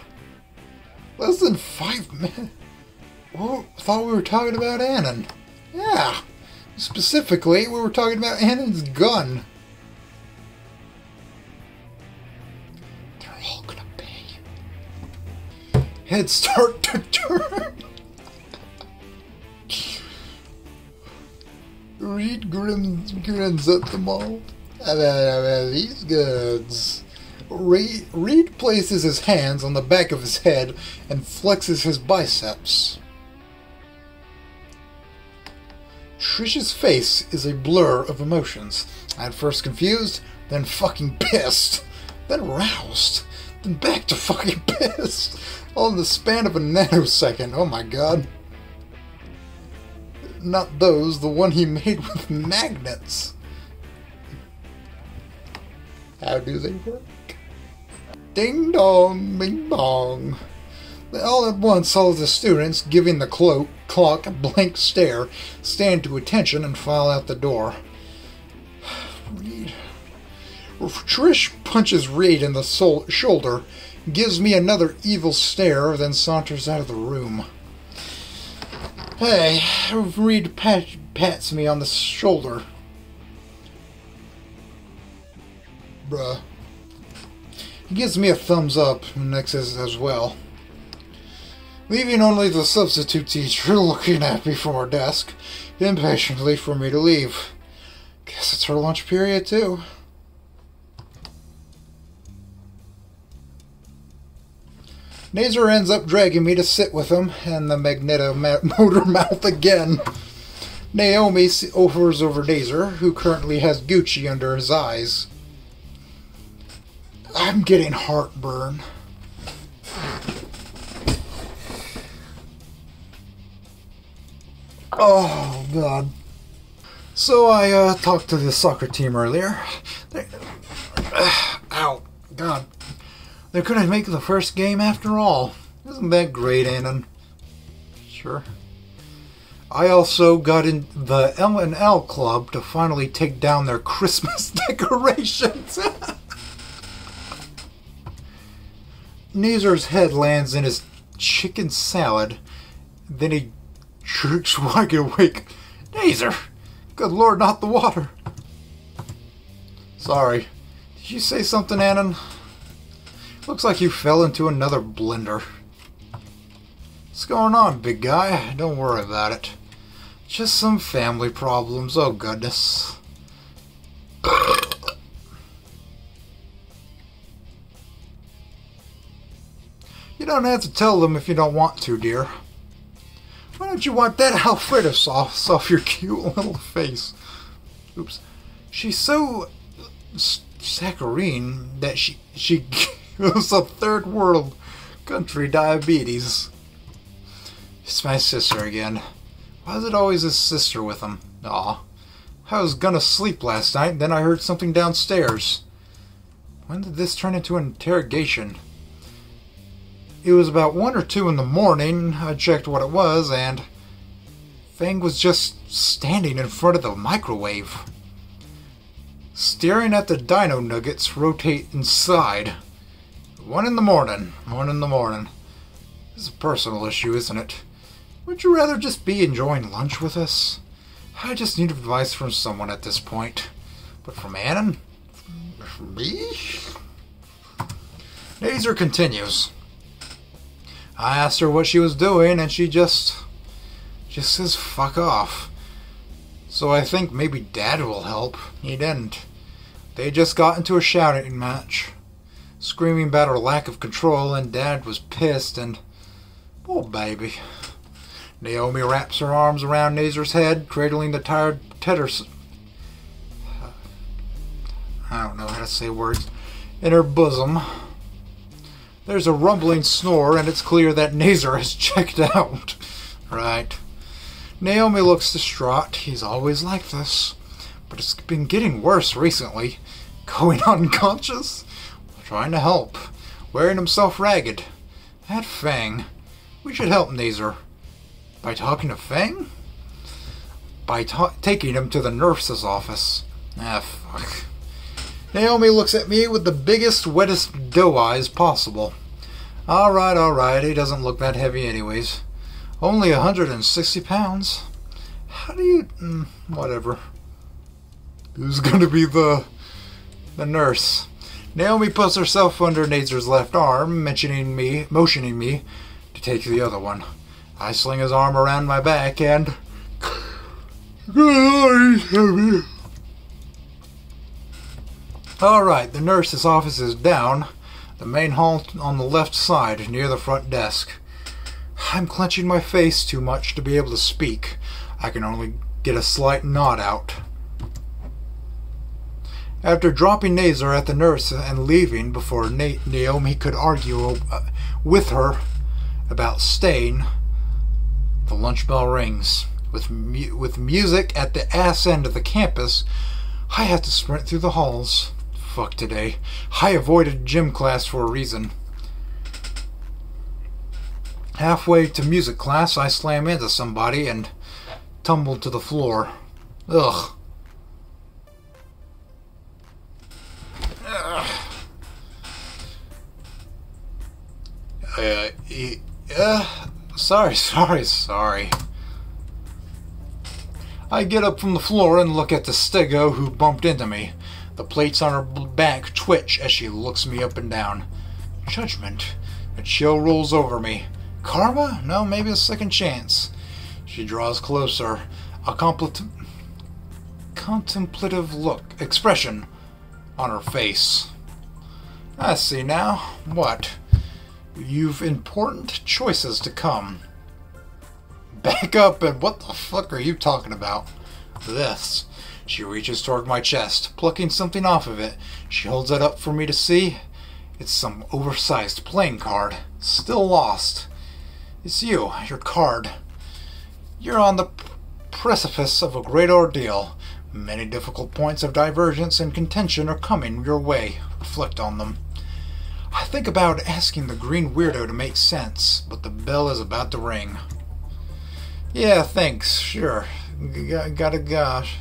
Less than 5 minutes. Well, I thought we were talking about Annan. Yeah. Specifically, we were talking about Annan's gun. They're all gonna pay. Heads start to turn. Reed grins at them all. These goods. Reed places his hands on the back of his head and flexes his biceps. Trish's face is a blur of emotions. At first confused, then fucking pissed, then roused, then back to fucking pissed, all in the span of a nanosecond. Oh my god. Not those, the one he made with magnets. How do they work? Ding dong, bing bong. All at once, all of the students, giving the clock a blank stare, stand to attention and file out the door. Reed. Trish punches Reed in the shoulder, gives me another evil stare, then saunters out of the room. Hey, Reed pats me on the shoulder. Bruh. He gives me a thumbs up and exits as well, leaving only the substitute teacher looking at me from her desk, impatiently for me to leave. Guess it's her lunch period too. Nazer ends up dragging me to sit with him, and the magneto motor mouth again. Naomi offers over Nazer, who currently has Gucci under his eyes. I'm getting heartburn. Oh, God. So I talked to the soccer team earlier. Ow, God. They couldn't make the first game after all. Isn't that great, Annan? Sure. I also got in the L&L club to finally take down their Christmas decorations. Nazer's head lands in his chicken salad. Then he jerks wide awake. Nazer! Good Lord, not the water. Sorry. Did you say something, Annan? Looks like you fell into another blender. What's going on, big guy? Don't worry about it. Just some family problems. Oh, goodness. You don't have to tell them if you don't want to, dear. Why don't you wipe that Alfredo sauce off your cute little face? Oops. She's so saccharine that she gives a third world country diabetes. It's my sister again. Why is it always his sister with him? Aw. I was gonna sleep last night, then I heard something downstairs. When did this turn into an interrogation? It was about 1 or 2 in the morning. I checked what it was, and Fang was just standing in front of the microwave, staring at the DINO nuggets rotate inside. 1 in the morning. 1 in the morning. This is a personal issue, isn't it? Would you rather just be enjoying lunch with us? I just need advice from someone at this point. But from Annan? From me? Nazer continues. I asked her what she was doing, and she just says fuck off. So I think maybe Dad will help. He didn't. They just got into a shouting match, screaming about her lack of control, and Dad was pissed, and poor baby. Naomi wraps her arms around Nazer's head, cradling the tired Tedder's... I don't know how to say words. In her bosom. There's a rumbling snore, and it's clear that Nazer has checked out. Right. Naomi looks distraught. He's always like this. But it's been getting worse recently. Going unconscious? Trying to help. Wearing himself ragged. That Fang. We should help Nazer. By talking to Fang? By taking him to the nurse's office. Ah, fuck. Naomi looks at me with the biggest, wettest doe eyes possible. Alright, he doesn't look that heavy anyways. Only 160 pounds. How do you... whatever. Who's gonna be the nurse? Naomi puts herself under Nazer's left arm, motioning me to take the other one. I sling his arm around my back and... Alright, the nurse's office is down, the main hall on the left side, near the front desk. I'm clenching my face too much to be able to speak. I can only get a slight nod out. After dropping Nazer at the nurse and leaving before Naomi could argue with her about staying, the lunch bell rings. With music at the ass end of the campus, I have to sprint through the halls. Fuck today. I avoided gym class for a reason. Halfway to music class, I slam into somebody and tumble to the floor. Ugh. Sorry. I get up from the floor and look at the stego who bumped into me. The plates on her back twitch as she looks me up and down. Judgment. A chill rolls over me. Karma? No, maybe a second chance. She draws closer. A contemplative expression on her face. I see now. What? You've important choices to come. Back up, and what the fuck are you talking about? This. She reaches toward my chest, plucking something off of it. She holds it up for me to see. It's some oversized playing card. Still lost. It's you, your card. You're on the precipice of a great ordeal. Many difficult points of divergence and contention are coming your way. Reflect on them. I think about asking the green weirdo to make sense, but the bell is about to ring. Yeah, thanks. Sure. Gosh.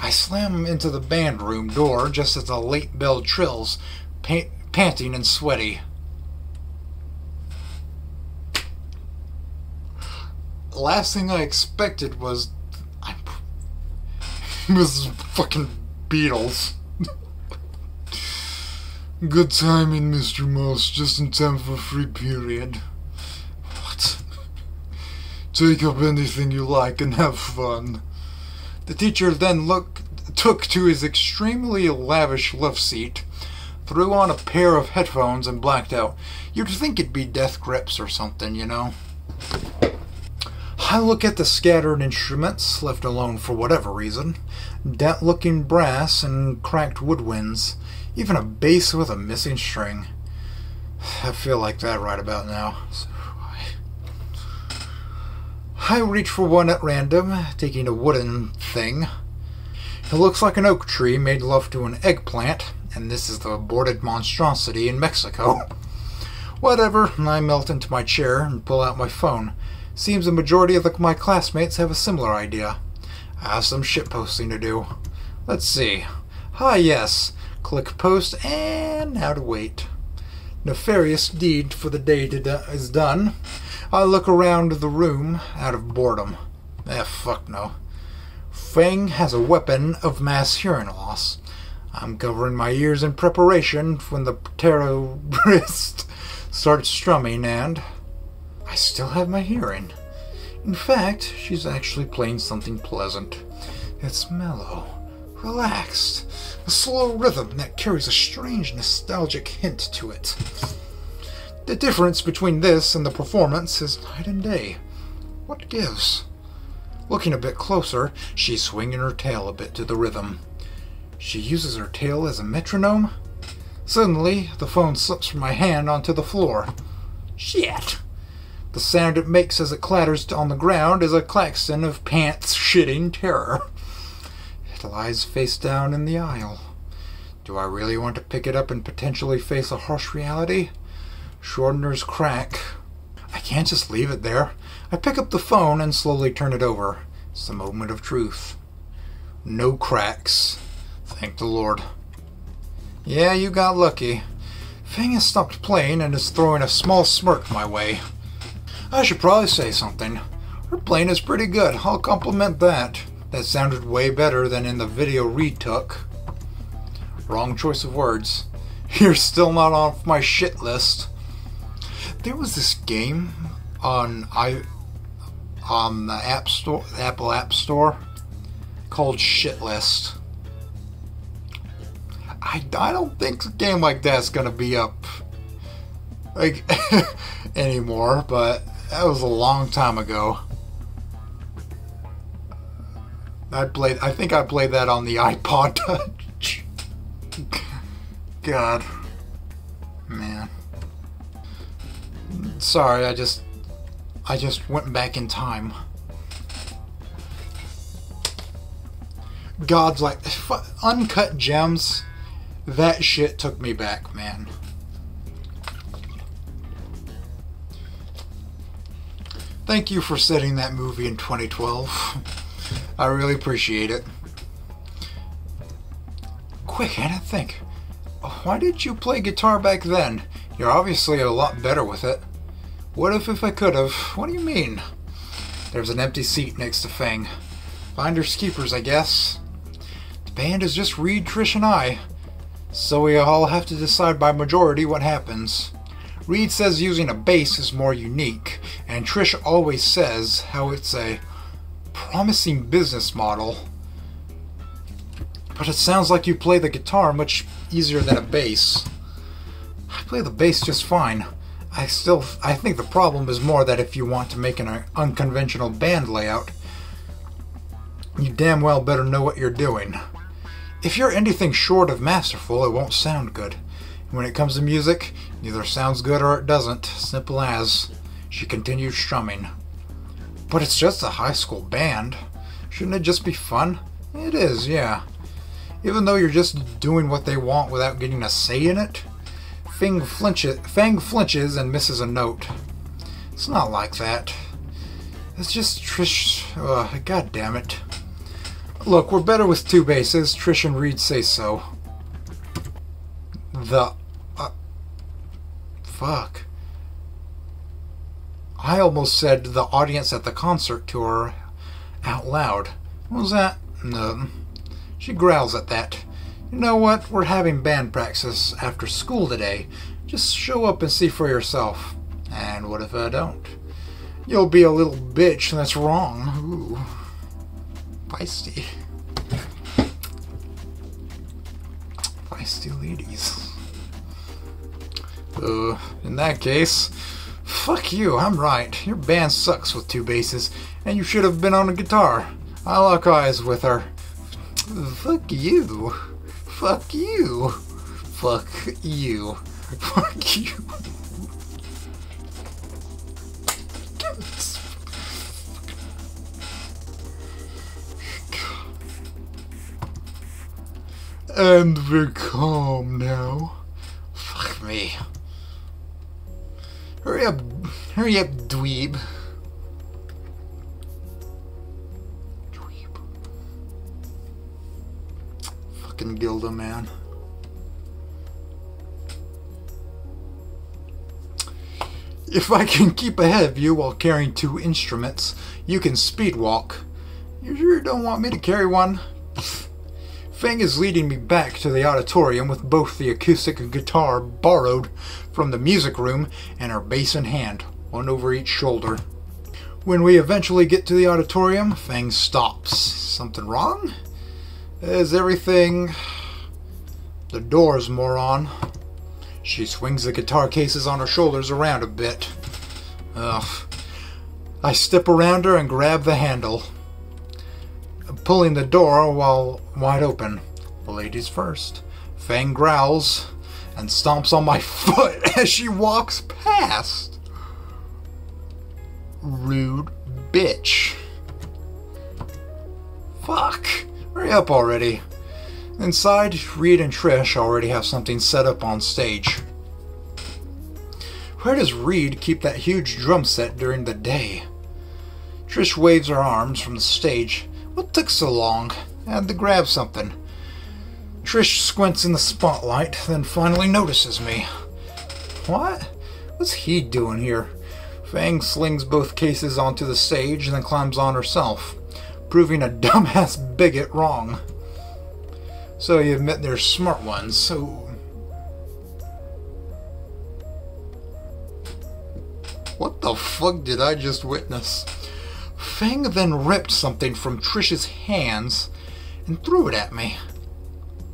I slam into the band room door just as the late bell trills, panting and sweaty. The last thing I expected was fucking Beatles. Good timing, Mr. Moss. Just in time for a free period. What? Take up anything you like and have fun. The teacher then took to his extremely lavish love seat, threw on a pair of headphones, and blacked out. You'd think it'd be Death Grips or something, you know? I look at the scattered instruments, left alone for whatever reason. Dent-looking brass and cracked woodwinds. Even a bass with a missing string. I feel like that right about now. So I reach for one at random, taking a wooden thing. It looks like an oak tree made love to an eggplant, and this is the aborted monstrosity in Mexico. Whatever, I melt into my chair and pull out my phone. Seems the majority of my classmates have a similar idea. I have some shitposting to do. Let's see. Ah, yes. Click post, and now to wait. Nefarious deed for the day is done. I look around the room out of boredom. Fuck no. Fang has a weapon of mass hearing loss. I'm covering my ears in preparation when the terrorist starts strumming, and I still have my hearing. In fact, she's actually playing something pleasant. It's mellow, relaxed, a slow rhythm that carries a strange nostalgic hint to it. The difference between this and the performance is night and day. What gives? Looking a bit closer, she's swinging her tail a bit to the rhythm. She uses her tail as a metronome? Suddenly, the phone slips from my hand onto the floor. Shit! The sound it makes as it clatters on the ground is a klaxon of pants-shitting terror. It lies face down in the aisle. Do I really want to pick it up and potentially face a harsh reality? Schrodinger's crack. I can't just leave it there. I pick up the phone and slowly turn it over. It's the moment of truth. No cracks. Thank the Lord. Yeah, you got lucky. Fang has stopped playing and is throwing a small smirk my way. I should probably say something. Her playing is pretty good. I'll compliment that. That sounded way better than in the video retook. Wrong choice of words. You're still not off my shit list. There was this game on the App Store, the Apple App Store, called Shit List. I don't think a game like that's gonna be up anymore, but that was a long time ago. I think I played that on the iPod Touch. God, man. Sorry, I just went back in time. God's like Uncut Gems. That shit took me back, man. Thank you for setting that movie in 2012. I really appreciate it. Quick, I didn't think. Why did you play guitar back then? You're obviously a lot better with it. What if I could have? What do you mean? There's an empty seat next to Fang. Finders keepers, I guess. band is just Reed, Trish, and I. So we all have to decide by majority what happens. Reed says using a bass is more unique, and Trish always says how it's a promising business model. But it sounds like you play the guitar much easier than a bass. I play the bass just fine. I think the problem is more that if you want to make an unconventional band layout, you damn well better know what you're doing. If you're anything short of masterful, it won't sound good. When it comes to music, it either sounds good or it doesn't. Simple as. She continued strumming. But it's just a high school band. Shouldn't it just be fun? It is, yeah. Even though you're just doing what they want without getting a say in it. Fang flinches and misses a note. It's not like that. It's just Trish... God damn it. Look, we're better with two basses. Trish and Reed say so. Fuck. I almost said the audience at the concert tour out loud. What was that? No. She growls at that. You know what? We're having band practice after school today. Just show up and see for yourself. And what if I don't? You'll be a little bitch, that's wrong. Ooh. Feisty. Feisty ladies. In that case, fuck you, I'm right. Your band sucks with two basses, and you should have been on a guitar. I lock eyes with her. Fuck you. Fuck you. Fuck you. Fuck you. And we're calm now. Fuck me. Hurry up, dweeb. Dweeb. Fucking Gilda, man. If I can keep ahead of you while carrying two instruments, you can speed walk. You sure don't want me to carry one? Fang is leading me back to the auditorium with both the acoustic guitar borrowed from the music room and her bass in hand, one over each shoulder. When we eventually get to the auditorium, Fang stops. Something wrong? Is everything... The door's moron. She swings the guitar cases on her shoulders around a bit. Ugh. I step around her and grab the handle, pulling the door while wide open. The ladies first. Fang growls and stomps on my foot as she walks past. Rude bitch. Fuck. Hurry up already. Inside, Reed and Trish already have something set up on stage. Where does Reed keep that huge drum set during the day? Trish waves her arms from the stage. What took so long? I had to grab something. Trish squints in the spotlight, then finally notices me. What? What's he doing here? Fang slings both cases onto the stage and then climbs on herself, proving a dumbass bigot wrong. So you admit they're smart ones, so... What the fuck did I just witness? Fang then ripped something from Trish's hands and threw it at me.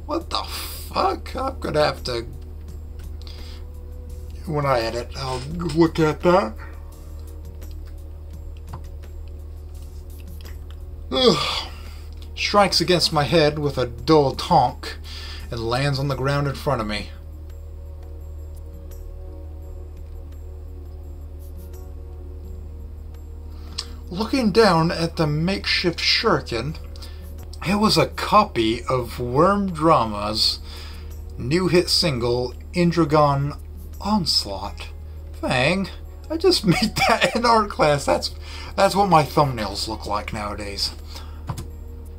What the fuck? I'm gonna have to... When I edit, I'll look at that. Ugh. Strikes against my head with a dull tonk and lands on the ground in front of me. Looking down at the makeshift shuriken, it was a copy of Worm Drama's new hit single, Indragon Onslaught. Fang, I just made that in art class. That's what my thumbnails look like nowadays.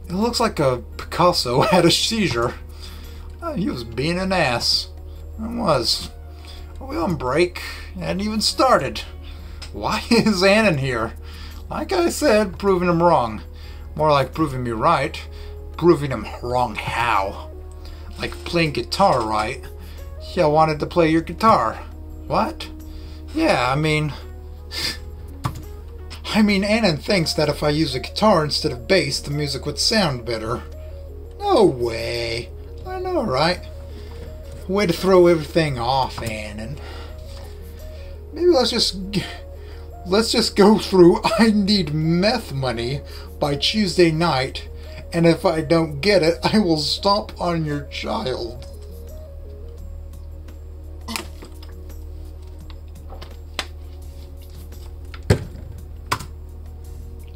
It looks like a Picasso had a seizure. He was being an ass. I was. Are we on break? Hadn't even started. Why is Ann in here? Like I said, proving him wrong. More like proving me right. Proving him wrong how? Like playing guitar, right? Yeah, I wanted to play your guitar. What? Yeah, I mean, Annan thinks that if I use a guitar instead of bass, the music would sound better. No way. I know, right? Way to throw everything off, Annan. Maybe let's just go through I Need Meth Money by Tuesday night, and if I don't get it, I will stomp on your child.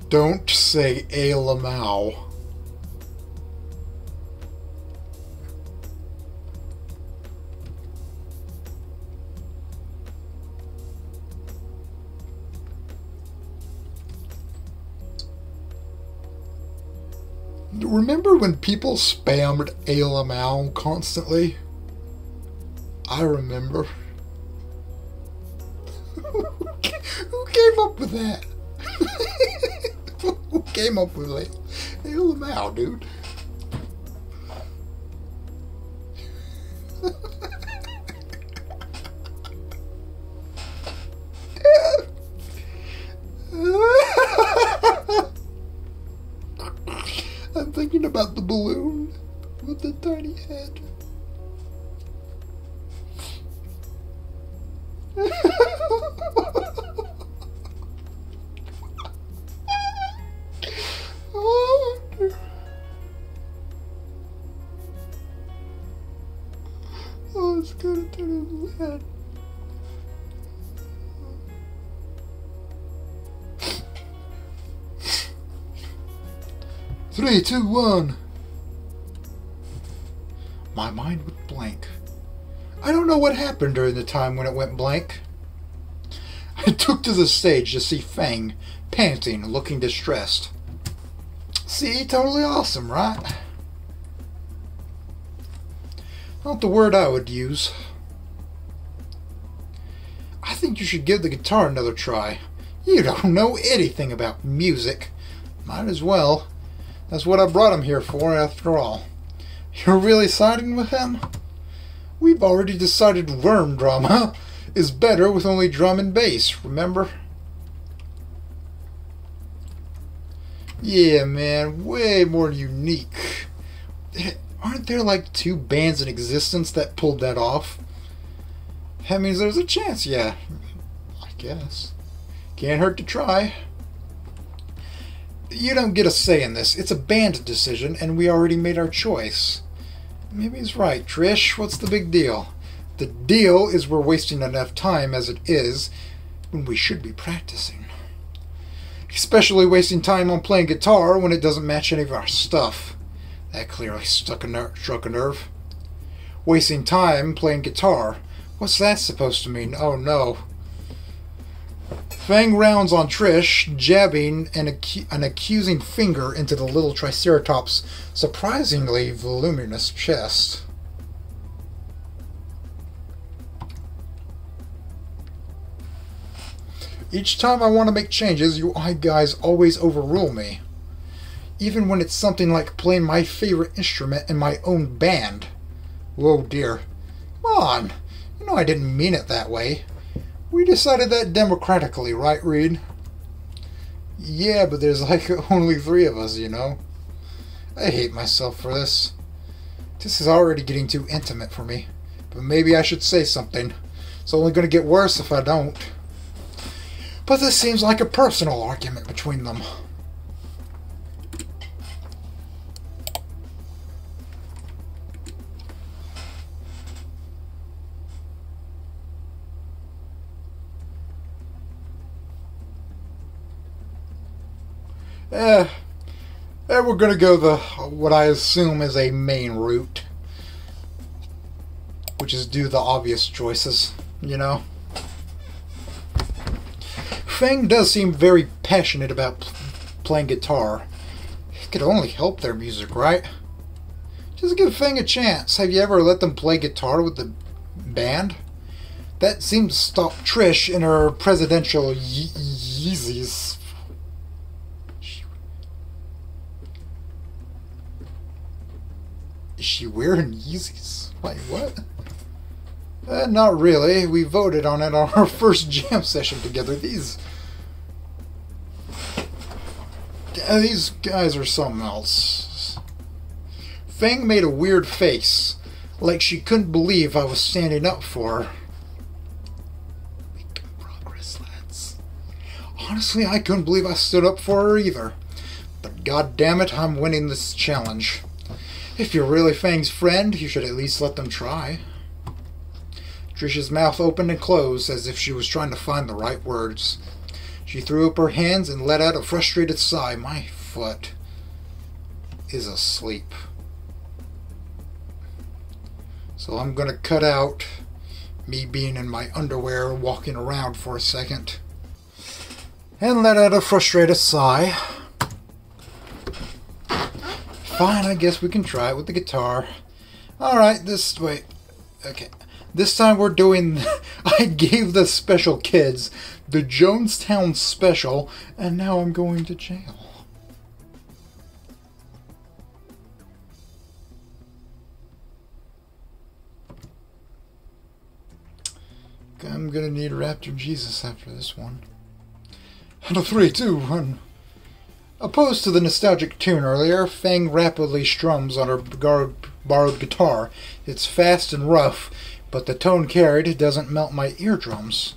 Don't say A Lamau. Remember when people spammed A Lamau constantly? I remember. Who came up with that? Who came up with it? A Lamau, dude. I'm thinking about the balloon with the tiny head. Oh, dear. Oh, it's gonna turn his head. 3, 2, 1. My mind went blank. I don't know what happened during the time when it went blank. I took to the stage to see Fang, panting, looking distressed. See, totally awesome, right? Not the word I would use. I think you should give the guitar another try. You don't know anything about music. Might as well. That's what I brought him here for, after all. You're really siding with him? We've already decided worm drama is better with only drum and bass, remember? Yeah, man, way more unique. Aren't there like 2 bands in existence that pulled that off? That means there's a chance, yeah. I guess. Can't hurt to try. You don't get a say in this. It's a band decision, and we already made our choice. Maybe he's right, Trish. What's the big deal? The deal is we're wasting enough time as it is when we should be practicing. Especially wasting time on playing guitar when it doesn't match any of our stuff. That clearly struck a nerve. Wasting time playing guitar. What's that supposed to mean? Oh no. Fang rounds on Trish, jabbing an accusing finger into the little Triceratops' surprisingly voluminous chest. Each time I want to make changes, you guys always overrule me. Even when it's something like playing my favorite instrument in my own band. Whoa, dear. Come on. You know I didn't mean it that way. We decided that democratically, right, Reed? Yeah, but there's like only 3 of us, you know? I hate myself for this. This is already getting too intimate for me. But maybe I should say something. It's only going to get worse if I don't. But this seems like a personal argument between them. We're gonna go what I assume is a main route, which is do the obvious choices, you know. Fang does seem very passionate about playing guitar. It could only help their music, right? Just give Fang a chance. Have you ever let them play guitar with the band? That seems to stop Trish in her presidential Yeezys. she wearing Yeezys? Wait, what? Not really. We voted on it on our first jam session together. These guys are something else. Fang made a weird face, like she couldn't believe I was standing up for her. Making progress, lads. Honestly, I couldn't believe I stood up for her either. But god damn it, I'm winning this challenge. If you're really Fang's friend, you should at least let them try. Trish's mouth opened and closed as if she was trying to find the right words. She threw up her hands and let out a frustrated sigh. My foot is asleep. So I'm going to cut out me being in my underwear walking around for a second. And let out a frustrated sigh. Fine, I guess we can try it with the guitar. Alright, wait. Okay. This time we're doing, I gave the special kids the Jonestown special, and now I'm going to jail. I'm gonna need Raptor Jesus after this one. And a 3, 2, 1. Opposed to the nostalgic tune earlier, Fang rapidly strums on her borrowed guitar. It's fast and rough, but the tone carried doesn't melt my eardrums.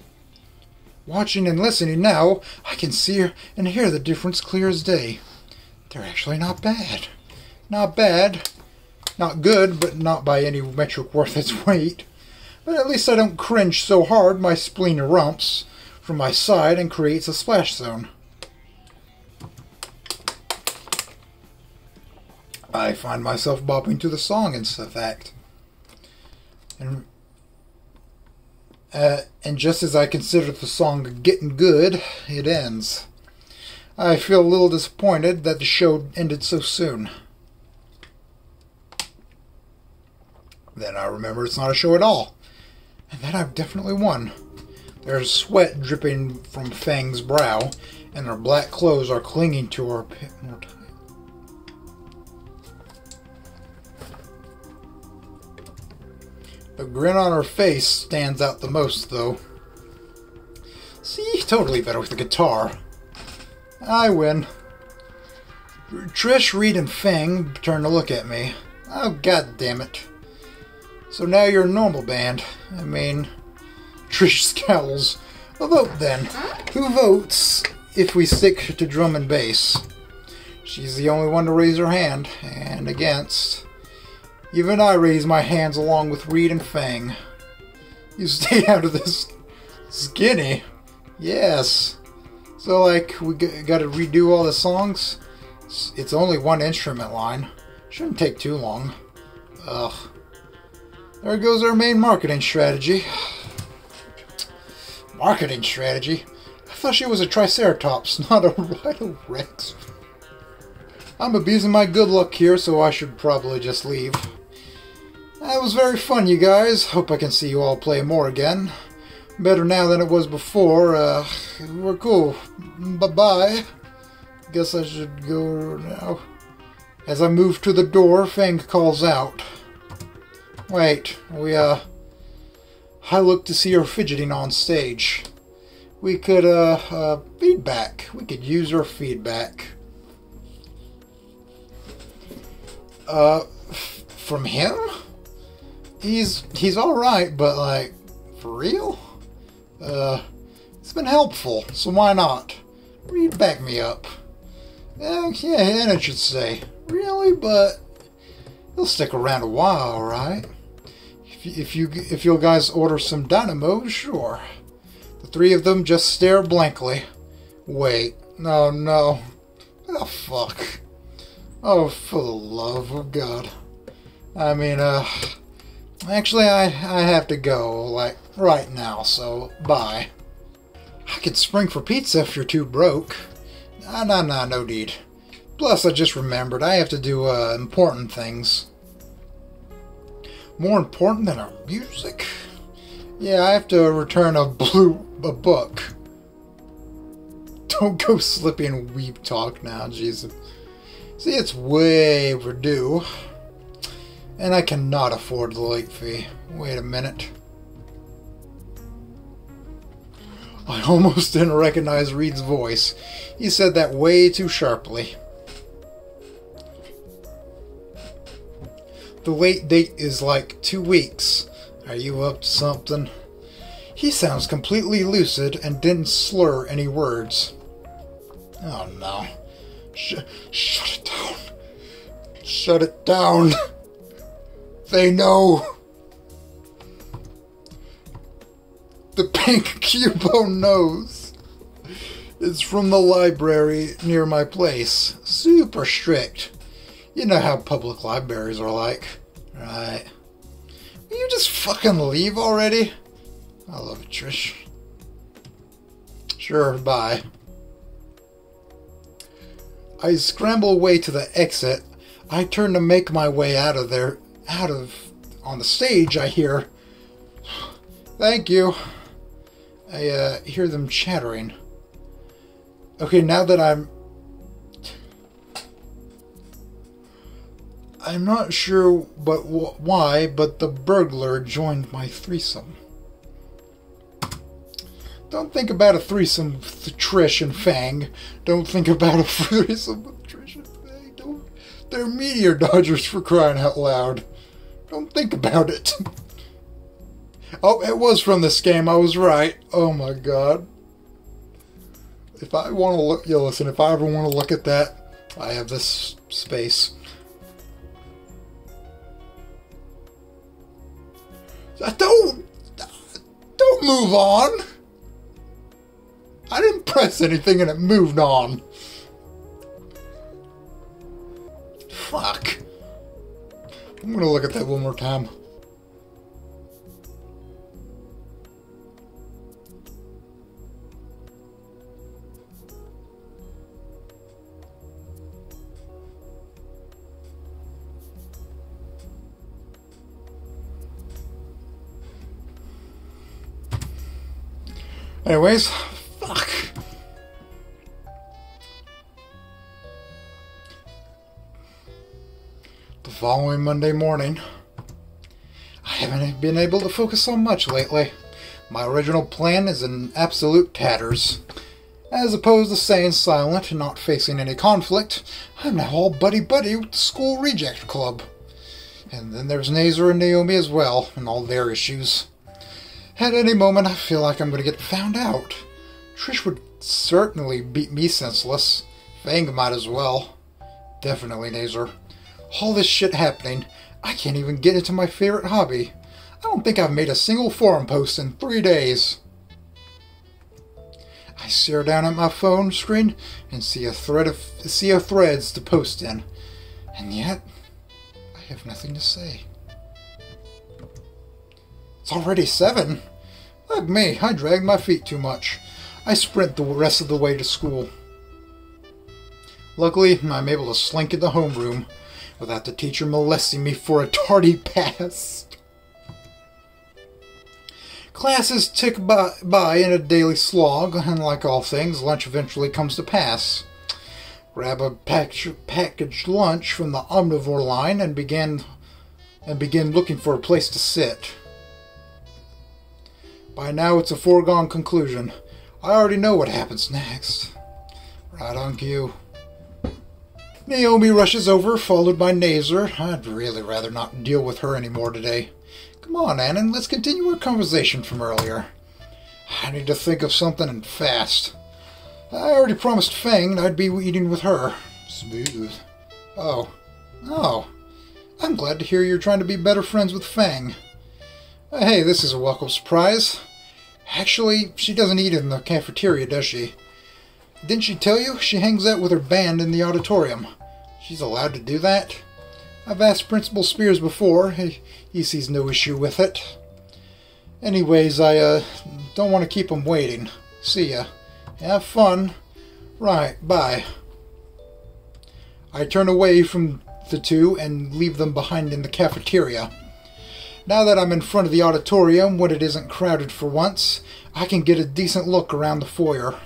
Watching and listening now, I can see and hear the difference clear as day. They're actually not bad. Not bad. Not good, but not by any metric worth its weight. But at least I don't cringe so hard my spleen erupts from my side and creates a splash zone. I find myself bopping to the song in fact. And just as I consider the song getting good, it ends. I feel a little disappointed that the show ended so soon. Then I remember it's not a show at all. And then I've definitely won. There's sweat dripping from Fang's brow, and her black clothes are clinging to her a bit more tight. The grin on her face stands out the most, though. See, totally better with the guitar. I win. Trish, Reed, and Fang turn to look at me. Oh, god damn it. So now you're a normal band. I mean, Trish scowls. A vote then. Who votes if we stick to drum and bass? She's the only one to raise her hand, and against. Even I raise my hands along with Reed and Fang. You stay out of this. Skinny. Yes. So, like, we gotta redo all the songs? It's only one instrument line. Shouldn't take too long. Ugh. There goes our main marketing strategy. Marketing strategy? I thought she was a Triceratops, not a Rhinorex. I'm abusing my good luck here, so I should probably just leave. That was very fun, you guys. Hope I can see you all play more again. Better now than it was before. We're cool. Bye-bye. Guess I should go now. As I move to the door, Fang calls out. Wait, I look to see her fidgeting on stage. We could, feedback. We could use her feedback. From him? He's alright, but, like, for real? It's been helpful, so why not? Reed, back me up. Yeah, and I should say. Really, but he'll stick around a while, right? If you guys order some dynamo, sure. The three of them just stare blankly. Wait, no. Oh, fuck. Oh, for the love of God. I mean, actually, I have to go, like, right now, so bye. I could spring for pizza if you're too broke. Nah, no need. Plus, I just remembered, I have to do, important things. More important than our music? Yeah, I have to return a book. Don't go slipping weeb talk now, Jesus. See, it's way overdue. And I cannot afford the late fee. Wait a minute. I almost didn't recognize Reed's voice. He said that way too sharply. The late date is like 2 weeks. Are you up to something? He sounds completely lucid and didn't slur any words. Oh no. Shut it down. Shut it down. They know. The pink Cubone knows. It's from the library near my place. Super strict. You know how public libraries are like. Right. Will you just fucking leave already? I love it, Trish. Sure, bye. I scramble away to the exit. I turn to make my way out of there. On the stage, I hear, "Thank you." I hear them chattering. Okay, now that I'm not sure why, but the burglar joined my threesome. Don't think about a threesome with Trish and Fang. Don't think about a threesome with Trish and Fang. Don't. They're meteor dodgers, for crying out loud. Don't think about it. Oh, it was from this game. I was right. Oh my god. If I want to look, listen, if I ever want to look at that, I have this space. Don't move on. I didn't press anything and it moved on. Fuck. I'm gonna look at that one more time. Anyways, fuck. The following Monday morning, I haven't been able to focus on much lately. My original plan is in absolute tatters. As opposed to staying silent and not facing any conflict, I'm now all buddy-buddy with the school reject club. And then there's Nazar and Naomi as well, and all their issues. At any moment, I feel like I'm going to get found out. Trish would certainly beat me senseless. Fang might as well. Definitely Nazar. All this shit happening, I can't even get into my favorite hobby. I don't think I've made a single forum post in 3 days. I stare down at my phone screen and see a threads to post in. And yet, I have nothing to say. It's already 7. Like me, I drag my feet too much. I sprint the rest of the way to school. Luckily, I'm able to slink in the homeroom without the teacher molesting me for a tardy pass. Classes tick by in a daily slog, and like all things, lunch eventually comes to pass. Grab a packaged lunch from the omnivore line and begin looking for a place to sit. By now it's a foregone conclusion. I already know what happens next. Right on cue. Naomi rushes over, followed by Nazar. I'd really rather not deal with her anymore today. Come on, Annan, let's continue our conversation from earlier. I need to think of something fast. I already promised Fang I'd be eating with her. Smooth. Oh. I'm glad to hear you're trying to be better friends with Fang. Hey, this is a welcome surprise. Actually, she doesn't eat in the cafeteria, does she? Didn't she tell you she hangs out with her band in the auditorium? She's allowed to do that? I've asked Principal Spears before. He sees no issue with it. Anyways, I don't want to keep him waiting. See ya. Have fun. Right, bye. I turn away from the two and leave them behind in the cafeteria. Now that I'm in front of the auditorium, when it isn't crowded for once, I can get a decent look around the foyer.